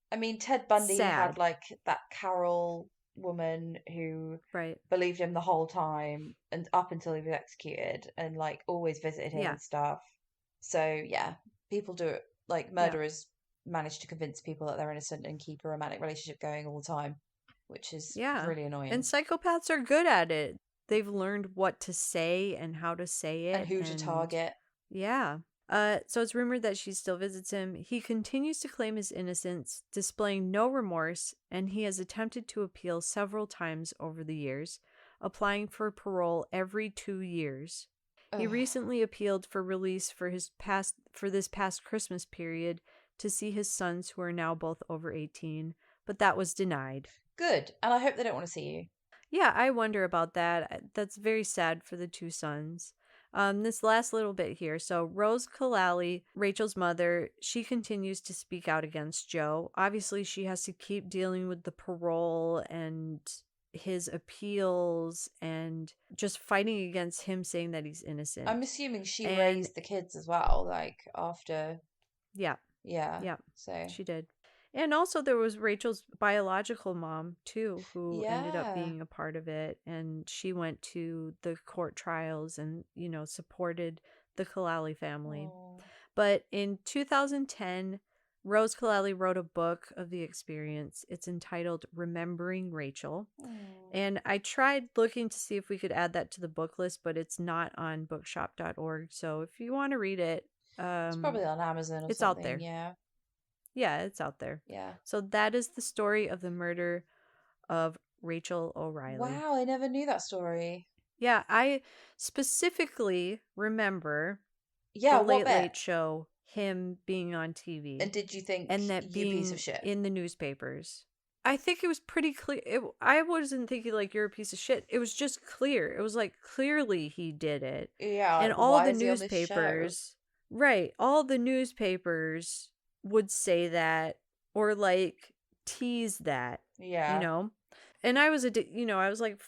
I mean, Ted Bundy had like that Karol woman who Right. believed him the whole time and up until he was executed, and like always visited him Yeah. and stuff. So yeah, people do it. Like murderers manage to convince people that they're innocent and keep a romantic relationship going all the time, which is really annoying. And psychopaths are good at it. They've learned what to say and how to say it and who to target. Yeah. So it's rumored that she still visits him. He continues to claim his innocence, displaying no remorse, and he has attempted to appeal several times over the years, applying for parole every 2 years. He recently appealed for release for this past Christmas period to see his sons, who are now both over 18, but that was denied. Good. And I hope they don't want to see you. Yeah, I wonder about that. That's very sad for the two sons. This last little bit here. So Rose Collali, Rachel's mother, she continues to speak out against Joe. Obviously, she has to keep dealing with the parole and his appeals and just fighting against him saying that he's innocent. I'm assuming she raised the kids as well, like after. Yeah. Yeah. So she did. And also there was Rachel's biological mom too, who ended up being a part of it, and she went to the court trials and, supported the Collali family. But in 2010, Rose Collali wrote a book of the experience. It's entitled Remembering Rachel. And I tried looking to see if we could add that to the book list, but it's not on bookshop.org. So if you want to read it, it's probably on Amazon or it's something. out there. Yeah, it's out there. Yeah. So that is the story of the murder of Rachael O'Reilly. Wow, I never knew that story. Yeah, I specifically remember the Late Show, him being on TV. And did you think and that being piece of shit? In the newspapers? I think it was pretty clear. I wasn't thinking like you're a piece of shit. It was just clear. It was like clearly he did it. Yeah, and all the newspapers, right? All the newspapers would say that or like tease that. Yeah. And I was I was like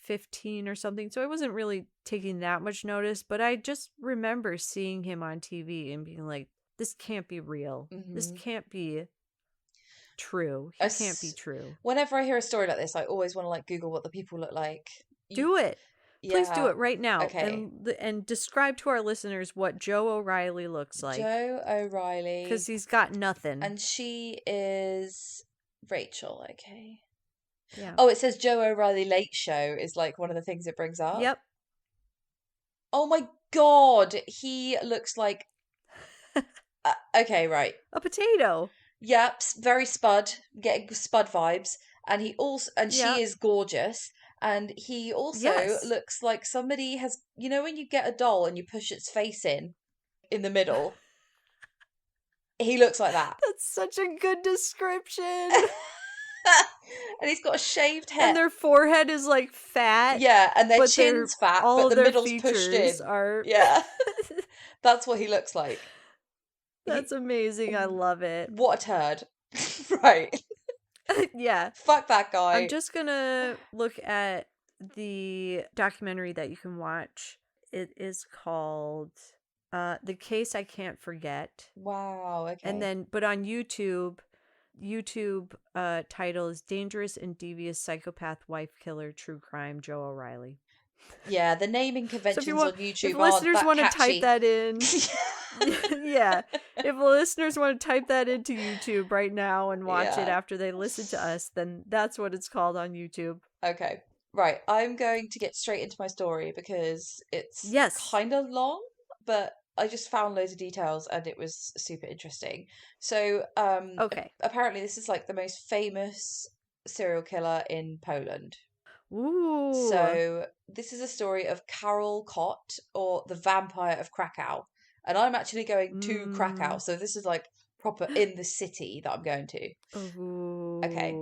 15 or something, so I wasn't really taking that much notice, but I just remember seeing him on TV and being like, this can't be real. This can't be true. He can't be true. Whenever I hear a story like this, I always want to like Google what the people look like. Do it. Please do it right now. Okay. And describe to our listeners what Joe O'Reilly looks like. Joe O'Reilly. Because he's got nothing. And she is Rachel, okay. Yeah. Oh, it says Joe O'Reilly Late Show is like one of the things it brings up. Yep. Oh my God. He looks like... okay, right. A potato. Yep, very Spud. Getting Spud vibes. And he also... And she is gorgeous. And he also looks like somebody has... You know when you get a doll and you push its face in the middle? He looks like that. That's such a good description. And he's got a shaved head. And their forehead is like fat. Yeah, and their chin's fat, but the middle's pushed in. Yeah. That's what he looks like. That's amazing. I love it. What a turd. Right. Yeah. Fuck that guy. I'm just gonna look at the documentary that you can watch. It is called The Case I Can't Forget. Wow, okay. And then, but on YouTube title is Dangerous and Devious Psychopath Wife Killer True Crime Joe O'Reilly. Yeah, the naming conventions on YouTube if listeners want to type that in, yeah. If listeners want to type that into YouTube right now and watch it after they listen to us, then that's what it's called on YouTube. Okay, right. I'm going to get straight into my story because it's kind of long, but I just found loads of details and it was super interesting. So, apparently this is like the most famous serial killer in Poland. Ooh. So this is a story of Karol Kot, or the Vampire of Krakow. And I'm actually going to Krakow, so this is like proper in the city that I'm going to. Ooh. Okay.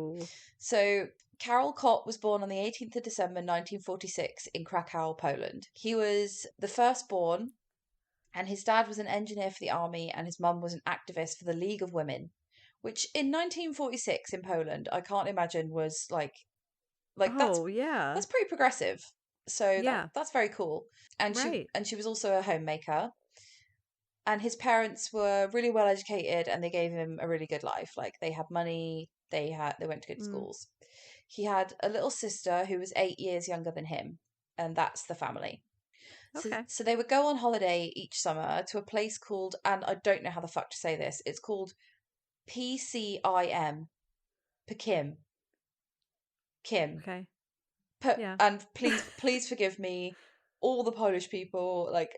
So Karol Kot was born on the 18th of December 1946 in Krakow, Poland. He was the firstborn, and his dad was an engineer for the army and his mum was an activist for the League of Women, which in 1946 in Poland, I can't imagine was like that's pretty progressive. So that's very cool. And she was also a homemaker. And his parents were really well educated and they gave him a really good life. Like they had money, they went to good schools. He had a little sister who was 8 years younger than him, and that's the family. Okay. So they would go on holiday each summer to a place called, and I don't know how the fuck to say this, it's called PCIM, Pekim. Kim. Okay. Yeah. And please forgive me, all the Polish people. Like,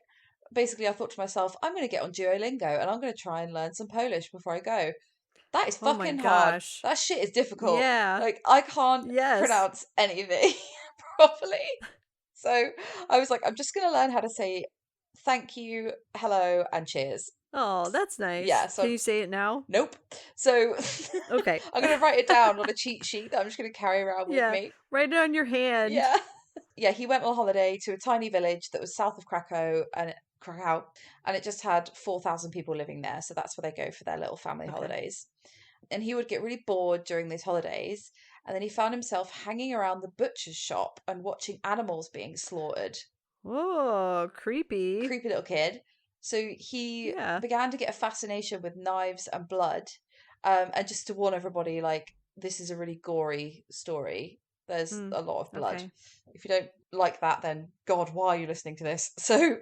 basically, I thought to myself, I'm going to get on Duolingo and I'm going to try and learn some Polish before I go. That is Oh my fucking hard. gosh. That shit is difficult. Yeah. Like, I can't Yes. pronounce anything properly. So I was like, I'm just going to learn how to say thank you, hello, and cheers. Oh, that's nice. Yeah, so Can you say it now? Nope. So Okay. I'm going to write it down on a cheat sheet that I'm just going to carry around with me. Write it on your hand. Yeah. Yeah, he went on holiday to a tiny village that was south of Krakow, and it just had 4,000 people living there. So that's where they go for their little family holidays. And he would get really bored during these holidays, and then he found himself hanging around the butcher's shop and watching animals being slaughtered. Oh, creepy. Creepy little kid. So he began to get a fascination with knives and blood. And just to warn everybody, like, this is a really gory story. There's a lot of blood. Okay. If you don't like that, then God, why are you listening to this? So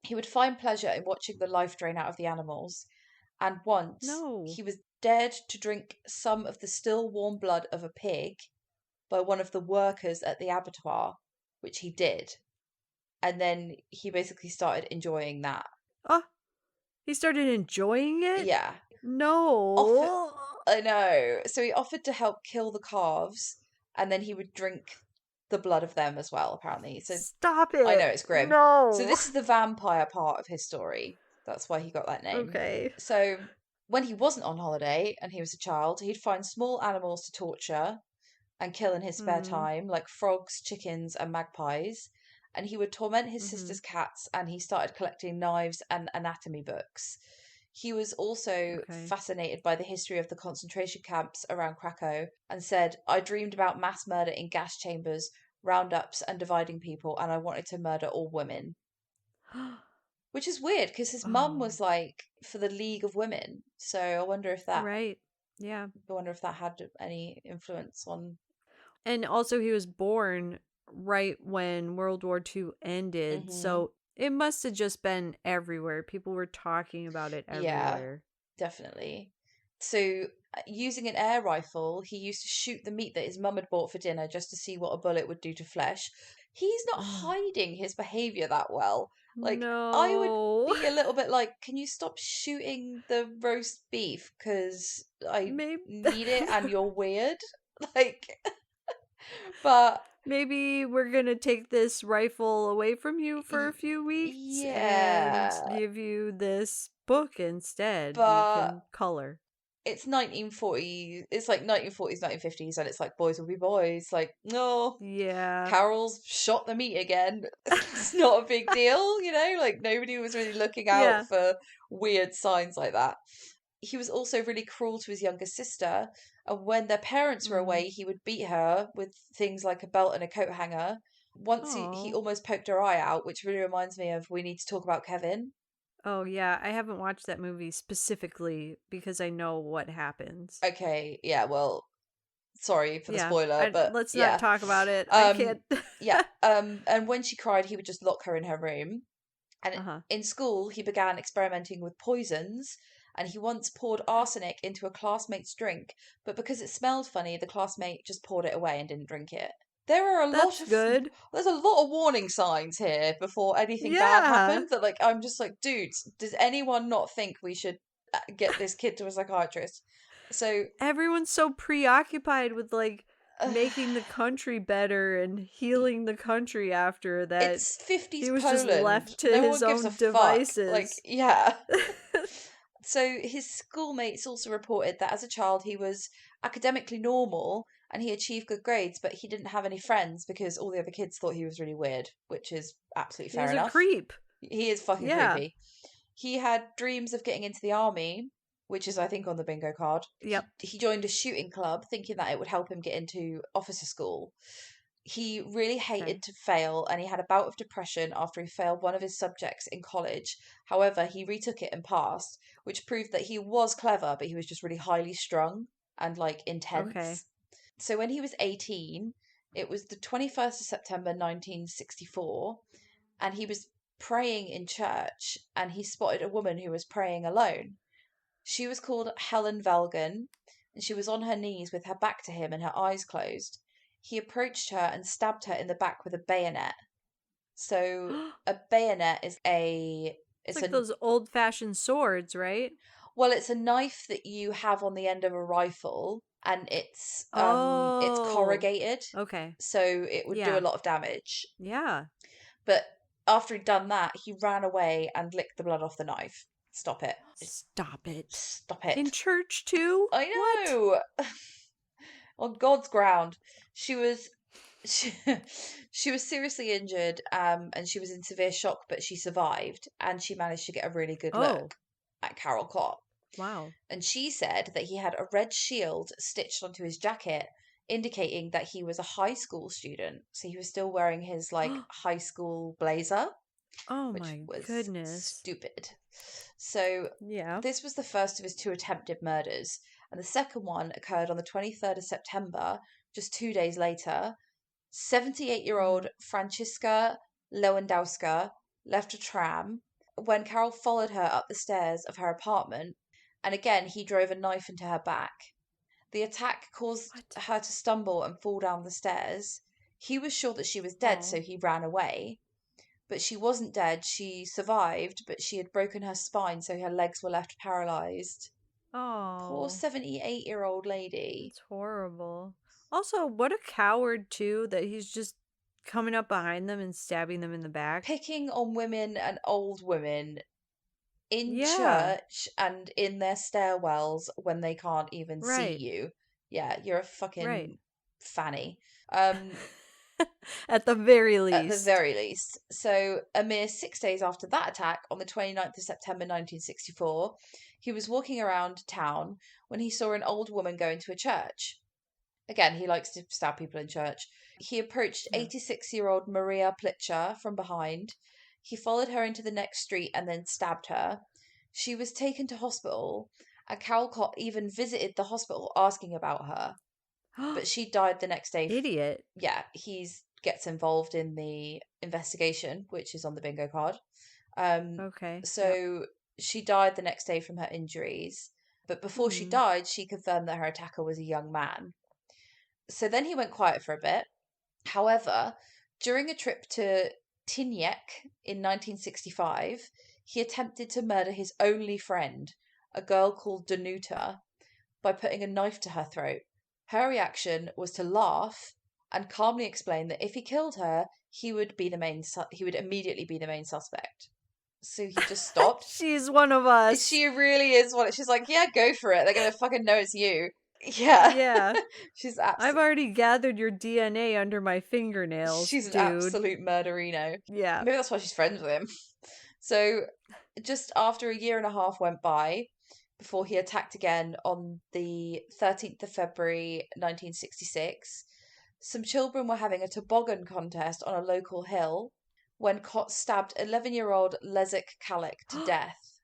he would find pleasure in watching the life drain out of the animals. And once he was dared to drink some of the still warm blood of a pig by one of the workers at the abattoir, which he did. And then he basically started enjoying that. Oh, he started enjoying it? Yeah. No. I know. So he offered to help kill the calves, and then he would drink the blood of them as well, apparently. So stop it. I know, it's grim. No. So this is the vampire part of his story. That's why he got that name. Okay. So when he wasn't on holiday and he was a child, he'd find small animals to torture and kill in his spare time, like frogs, chickens, and magpies. And he would torment his sister's cats, and he started collecting knives and anatomy books. He was also fascinated by the history of the concentration camps around Krakow and said, I dreamed about mass murder in gas chambers, roundups, and dividing people, and I wanted to murder all women. Which is weird, because his mum was like for the League of Women. So I wonder if that... Right. Yeah. I wonder if that had any influence on... And also he was born right when World War II ended, so it must have just been everywhere. People were talking about it everywhere. Yeah, definitely. So using an air rifle, he used to shoot the meat that his mum had bought for dinner just to see what a bullet would do to flesh. He's not hiding his behaviour that well. Like, I would be a little bit like, can you stop shooting the roast beef? Because I need it and you're weird. Like... But maybe we're gonna take this rifle away from you for a few weeks and give you this book instead. But you can color. It's 1940. It's like 1940s, 1950s, and it's like boys will be boys. Like, no, Carol's shot the meat again. It's not a big deal, you know. Like, nobody was really looking out for weird signs like that. He was also really cruel to his younger sister. And when their parents were away, he would beat her with things like a belt and a coat hanger. Once he almost poked her eye out, which really reminds me of We Need to Talk About Kevin. Oh, yeah. I haven't watched that movie specifically because I know what happens. Okay, yeah, well, sorry for the spoiler, but let's not talk about it. I can't. And when she cried, he would just lock her in her room. And in school, he began experimenting with poisons. And he once poured arsenic into a classmate's drink, but because it smelled funny, the classmate just poured it away and didn't drink it. There are there's a lot of warning signs here before anything bad happens. That, like, I'm just like, dudes, does anyone not think we should get this kid to a psychiatrist? So everyone's so preoccupied with like making the country better and healing the country after that. It's 50s he was Poland. Just left to his own devices. Like, yeah. So his schoolmates also reported that as a child he was academically normal and he achieved good grades, but he didn't have any friends because all the other kids thought he was really weird, which is absolutely fair enough. He's a creep. He is fucking creepy. He had dreams of getting into the army, which is, I think, on the bingo card. Yep. He joined a shooting club thinking that it would help him get into officer school. He really hated to fail, and he had a bout of depression after he failed one of his subjects in college. However, he retook it and passed, which proved that he was clever, but he was just really highly strung. and like Okay. intense. So when he was 18, it was the 21st of September 1964, and he was praying in church and he spotted a woman who was praying alone. She was called Helen Velgan, and she was on her knees with her back to him and her eyes closed. He approached her and stabbed her in the back with a bayonet. So a bayonet is It's like those old-fashioned swords, right? well, it's a knife that you have on the end of a rifle, and it's corrugated, Okay. so it would do a Yeah. lot of damage. Yeah. But after he'd done that, he ran away and licked the blood off the knife. Stop it. Stop it. Stop it. In church too? I know. On God's ground. She was seriously injured, and she was in severe shock, but she survived, and she managed to get a really good look at Karol Kot. Wow. And she said that he had a red shield stitched onto his jacket, indicating that he was a high school student. So he was still wearing his like high school blazer. Oh which my was goodness. stupid. So yeah, this was the first of his 2 attempted murders, and the second one occurred on the 23rd of September, just 2 days later. 78-year-old Franziska Lewandowska left a tram when Karol followed her up the stairs of her apartment, and again he drove a knife into her back. The attack caused her to stumble and fall down the stairs. He was sure that she was dead, so he ran away. But she wasn't dead. She survived, but she had broken her spine, so her legs were left paralyzed. Oh. Poor 78-year-old lady. It's horrible. Also, what a coward, too, that he's just coming up behind them and stabbing them in the back. Picking on women and old women in church and in their stairwells when they can't even see you. Yeah, you're a fucking fanny. At the very least. At the very least. So, a mere 6 days after that attack, on the 29th of September 1964, he was walking around town when he saw an old woman go into a church. Again, he likes to stab people in church. He approached 86-year-old Maria Plitcher from behind. He followed her into the next street and then stabbed her. She was taken to hospital, and Karol Kot even visited the hospital asking about her. But she died the next day. Idiot. Yeah, gets involved in the investigation, which is on the bingo card. Okay. So she died the next day from her injuries. But before she died, she confirmed that her attacker was a young man. So then he went quiet for a bit. However, during a trip to Tyniec in 1965, he attempted to murder his only friend, a girl called Danuta, by putting a knife to her throat. Her reaction was to laugh and calmly explain that if he killed her, he would immediately be the main suspect. So he just stopped. She's one of us. She really is one. She's like, yeah, go for it. They're gonna fucking know it's you. Yeah. Yeah. She's I've already gathered your DNA under my fingernails. She's dude. an absolute murderino. Yeah. Maybe that's why she's friends with him. So just after a year and a half went by before he attacked again on the 13th of February 1966, some children were having a toboggan contest on a local hill when Kott stabbed 11-year-old Leszek Kalik to death.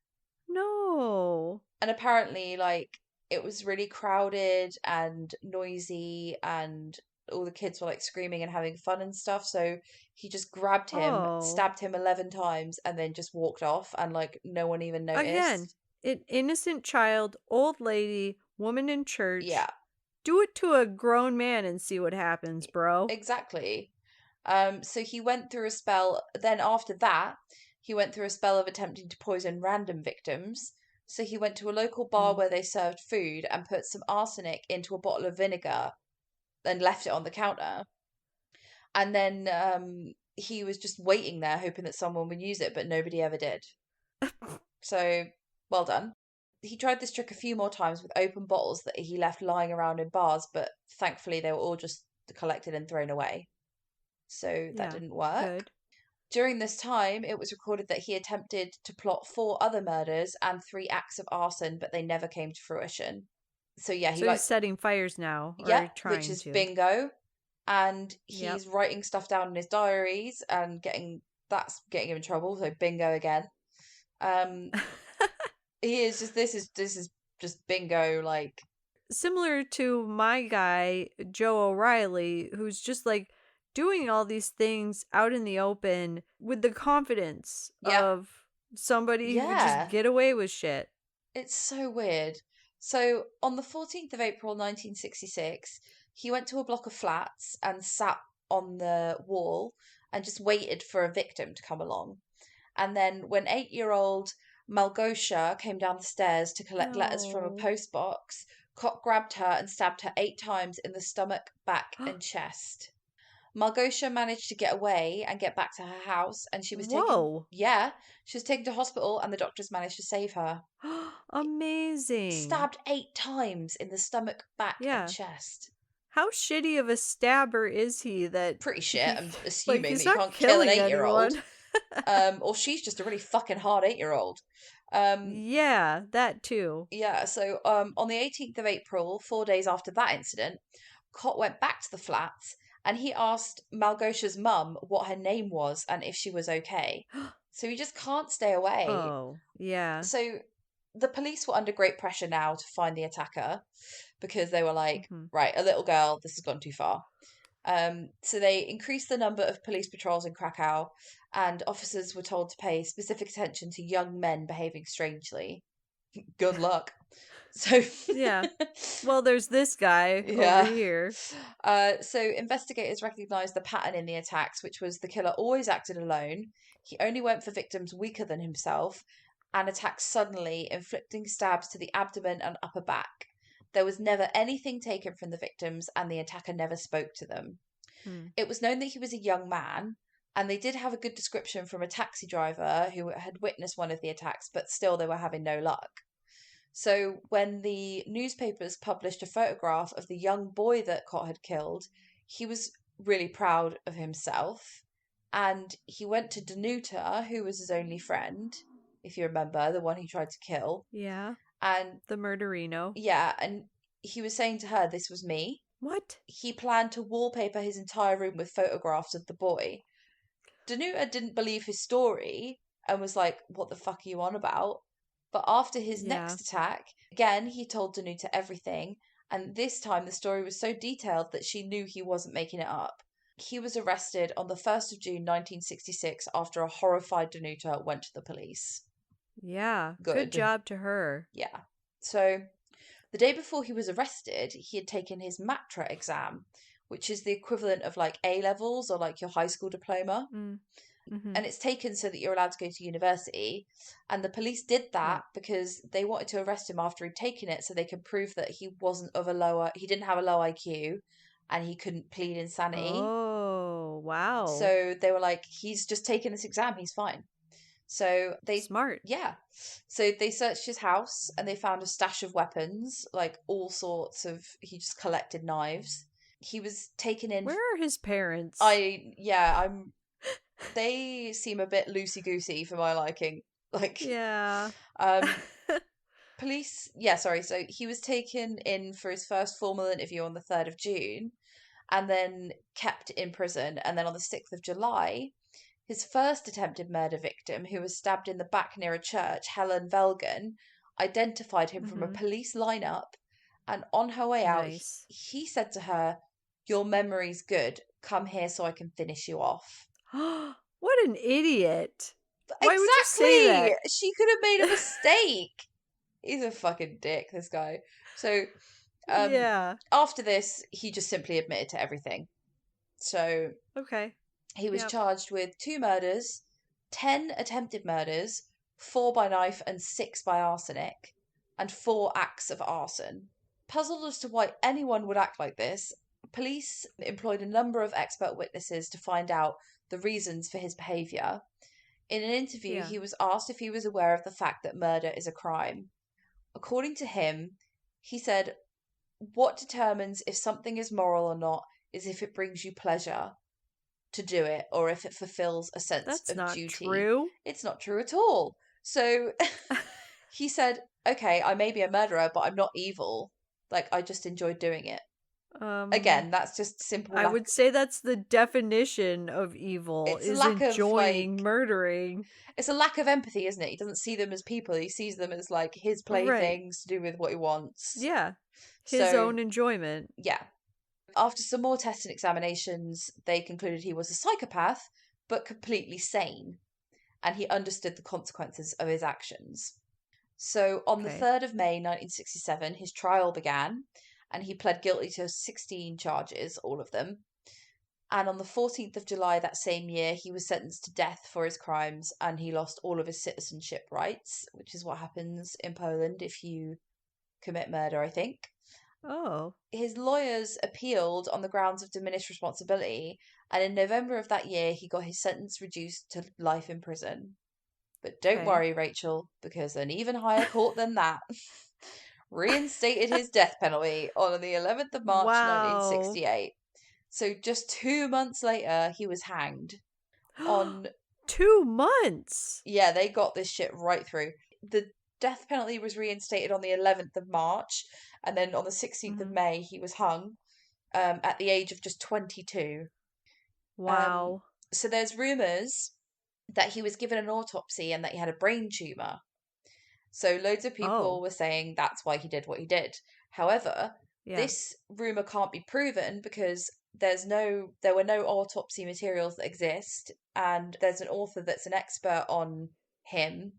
No. And apparently, like, it was really crowded and noisy, and all the kids were like screaming and having fun and stuff. So he just grabbed him, stabbed him 11 times, and then just walked off, and like no one even noticed. Again, an innocent child, old lady, woman in church. Yeah. Do it to a grown man and see what happens, bro. Exactly. So he went through a spell. Then after that, he went through a spell of attempting to poison random victims. So he went to a local bar where they served food and put some arsenic into a bottle of vinegar and left it on the counter. And then he was just waiting there hoping that someone would use it, but nobody ever did. So, well done. He tried this trick a few more times with open bottles that he left lying around in bars, but thankfully they were all just collected and thrown away. So that didn't work. Good. During this time, it was recorded that he attempted to plot 4 other murders and 3 acts of arson, but they never came to fruition. So yeah, he's setting fires now. Yeah, which is bingo. And he's writing stuff down in his diaries and that's getting him in trouble. So bingo again. He is just this is just bingo, like similar to my guy, Joe O'Reilly, who's just like doing all these things out in the open with the confidence Yep. of somebody who could just Yeah. get away with shit. It's so weird. So, on the 14th of April 1966, he went to a block of flats and sat on the wall and just waited for a victim to come along. And then, when 8-year-old Malgosia came down the stairs to collect letters from a No. post box, Kott grabbed her and stabbed her 8 times in the stomach, back, and chest. Malgosia managed to get away and get back to her house, and she was taken. Whoa. Yeah, she was taken to hospital, and the doctors managed to save her. Amazing. Stabbed 8 times in the stomach, back, and Yeah. chest. How shitty of a stabber is he that Pretty shit. he I'm like assuming that he's you not can't kill an killing 8-year-old. anyone? Or she's just a really fucking hard 8-year-old. Yeah, that too. Yeah, so on the 18th of April, 4 days after that incident, Cott went back to the flats and he asked Malgosia's mum what her name was and if she was okay. So he just can't stay away. Oh, yeah. So the police were under great pressure now to find the attacker because they were like, right, a little girl, this has gone too far. So they increased the number of police patrols in Krakow, and officers were told to pay specific attention to young men behaving strangely. Good luck. So Yeah. Well, there's this guy over yeah. here. So investigators recognized the pattern in the attacks, which was the killer always acted alone. He only went for victims weaker than himself and attacked suddenly, inflicting stabs to the abdomen and upper back. There was never anything taken from the victims, and the attacker never spoke to them. It was known that he was a young man, and they did have a good description from a taxi driver who had witnessed one of the attacks, but still they were having no luck. So when the newspapers published a photograph of the young boy that Cott had killed, he was really proud of himself. And he went to Danuta, who was his only friend, if you remember, the one he tried to kill. Yeah. And the murderino. Yeah, and he was saying to her, this was me. What? He planned to wallpaper his entire room with photographs of the boy. Danuta didn't believe his story and was like, what the fuck are you on about? But after his next attack, again, he told Danuta everything. And this time the story was so detailed that she knew he wasn't making it up. He was arrested on the 1st of June 1966 after a horrified Danuta went to the police. Yeah. Good job to her. Yeah. So the day before he was arrested, he had taken his MATRA exam, which is the equivalent of like A levels or like your high school diploma. And it's taken so that you're allowed to go to university. And the police did that because they wanted to arrest him after he'd taken it so they could prove that he didn't have a low IQ and he couldn't plead insanity. Oh, wow. So they were like, he's just taken this exam, he's fine. So Smart. Yeah. So they searched his house and they found a stash of weapons, like all sorts of, he just collected knives. He was taken in. Where are his parents? They seem a bit loosey-goosey for my liking. Like, yeah. Police, sorry. So he was taken in for his first formal interview on the 3rd of June and then kept in prison. And then on the 6th of July, his first attempted murder victim, who was stabbed in the back near a church, Helen Velgen, identified him from a police lineup. And on her way out, he said to her, "Your memory's good. Come here so I can finish you off." What an idiot. Why exactly. would you say that? She could have made a mistake. He's a fucking dick, this guy. So, after this, he just simply admitted to everything. So, he was charged with 2 murders, 10 attempted murders, 4 by knife and 6 by arsenic, and 4 acts of arson. Puzzled as to why anyone would act like this, police employed a number of expert witnesses to find out the reasons for his behaviour. In an interview, he was asked if he was aware of the fact that murder is a crime. According to him, he said, "What determines if something is moral or not is if it brings you pleasure to do it or if it fulfills a sense of duty." That's not true. It's not true at all. So he said, "Okay, I may be a murderer, but I'm not evil. Like, I just enjoyed doing it." Again, that's just simple I would say that's the definition of evil, it's a is lack of enjoying murdering. it's a lack of empathy, isn't it? He doesn't see them as people. He sees them as like his Right. playthings to do with what he wants. Yeah. His So, own enjoyment. yeah. After some more tests and examinations, they concluded he was a psychopath, but completely sane, and he understood the consequences of his actions. So, on the Okay. 3rd of May 1967, his trial began, and he pled guilty to 16 charges, all of them. And on the 14th of July that same year, he was sentenced to death for his crimes, and he lost all of his citizenship rights, which is what happens in Poland if you commit murder, I think. Oh. His lawyers appealed on the grounds of diminished responsibility, and in November of that year, he got his sentence reduced to life in prison. But don't worry, Rachel, because an even higher court than that reinstated his death penalty on the 11th of March 1968. So just 2 months later, he was hanged. On 2 months? Yeah, they got this shit right through. The death penalty was reinstated on the 11th of March, and then on the 16th of May, he was hung at the age of just 22. Wow. So there's rumours that he was given an autopsy and that he had a brain tumour. So loads of people were saying that's why he did what he did. However, this rumour can't be proven because there were no autopsy materials that exist, and there's an author that's an expert on him,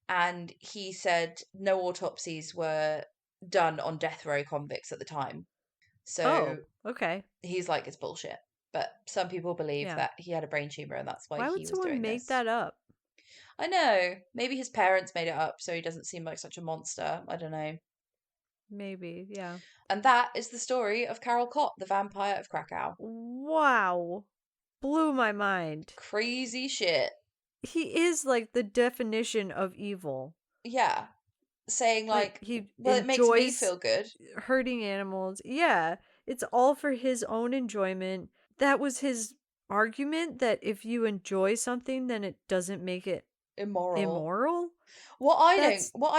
and he said no autopsies were done on death row convicts at the time. So okay. He's like, it's bullshit. But some people believe that he had a brain tumor and that's why he was doing this. Why would someone make that up? I know. Maybe his parents made it up so he doesn't seem like such a monster. I don't know. Maybe, yeah. And that is the story of Karol Kot, the vampire of Krakow. Wow. Blew my mind. Crazy shit. He is like the definition of evil. Yeah. Saying like it makes me feel good. Hurting animals. Yeah. It's all for his own enjoyment. That was his argument, that if you enjoy something, then it doesn't make it immoral? What I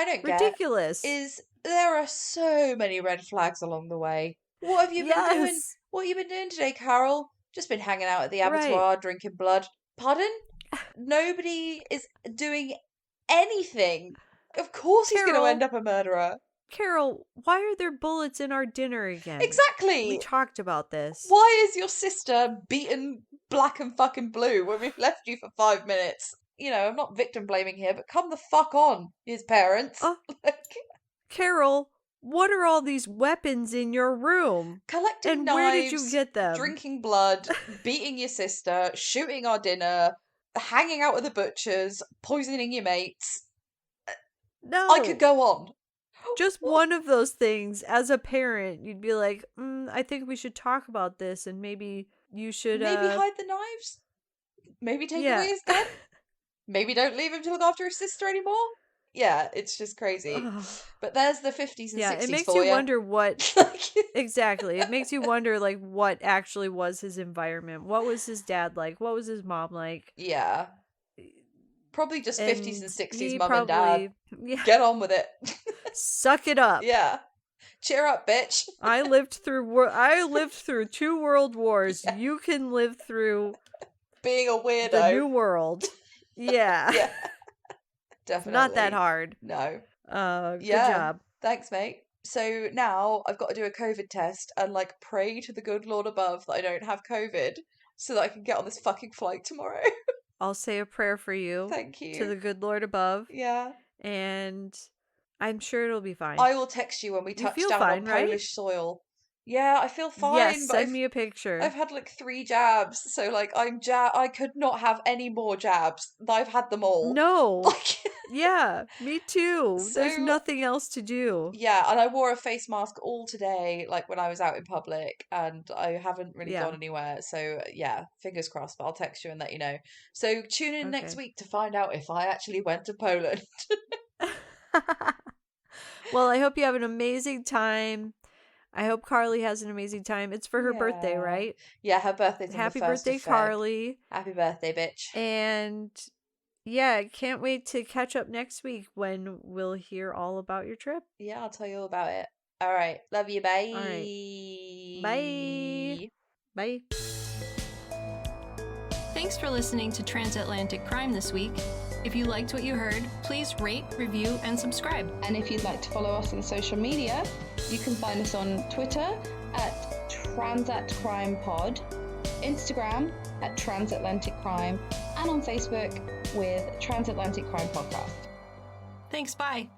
don't ridiculous. get is there are so many red flags along the way. What have you been doing? What have you been doing today, Carol? Just been hanging out at the abattoir, drinking blood. Pardon? Nobody is doing anything. Of course he's going to end up a murderer. Carol, why are there bullets in our dinner again? Exactly. We talked about this. Why is your sister beaten black and fucking blue when we've left you for 5 minutes? You know, I'm not victim blaming here, but come the fuck on, his parents. Carol, what are all these weapons in your room? Collecting knives, where did you get them? Drinking blood, beating your sister, shooting our dinner, hanging out with the butchers, poisoning your mates. No. I could go on. Just one of those things, as a parent, you'd be like, I think we should talk about this, and maybe you should... Maybe hide the knives? Maybe take away his gun? Maybe don't leave him to look after his sister anymore? Yeah, it's just crazy. But there's the 50s and 60s it makes for you wonder what... Exactly. It makes you wonder, like, what actually was his environment. What was his dad like? What was his mom like? Yeah. Probably just 50s and 60s mum and dad. Yeah. Get on with it. Suck it up. Yeah. Cheer up, bitch. I lived through 2 world wars. Yeah. You can live through being a weirdo. The new world. Yeah. Yeah. Definitely. Not that hard. No. Good job. Thanks, mate. So now I've got to do a COVID test and like pray to the good Lord above that I don't have COVID so that I can get on this fucking flight tomorrow. I'll say a prayer for you. Thank you. To the good Lord above. Yeah. And I'm sure it'll be fine. I will text you when we touch down on Polish soil. Yeah, I feel fine. Yes, send me a picture. I've had like 3 jabs, so like I could not have any more jabs. I've had them all. No. Yeah, me too. So, there's nothing else to do. Yeah, and I wore a face mask all today, like when I was out in public, and I haven't really gone anywhere. So yeah, fingers crossed, but I'll text you and let you know. So tune in next week to find out if I actually went to Poland. Well, I hope you have an amazing time. I hope Carly has an amazing time. It's for her birthday, right? Yeah, her birthday's Happy on the 1st birthday, of Feb. Carly. Happy birthday, bitch. And yeah, can't wait to catch up next week when we'll hear all about your trip. Yeah, I'll tell you all about it. All right. Love you. Bye. All right. Bye. Bye. Thanks for listening to Transatlantic Crime this week. If you liked what you heard, please rate, review, and subscribe. And if you'd like to follow us on social media, you can find us on Twitter at TransatCrimePod, Instagram at Transatlantic Crime, and on Facebook with Transatlantic Crime Podcast. Thanks, bye.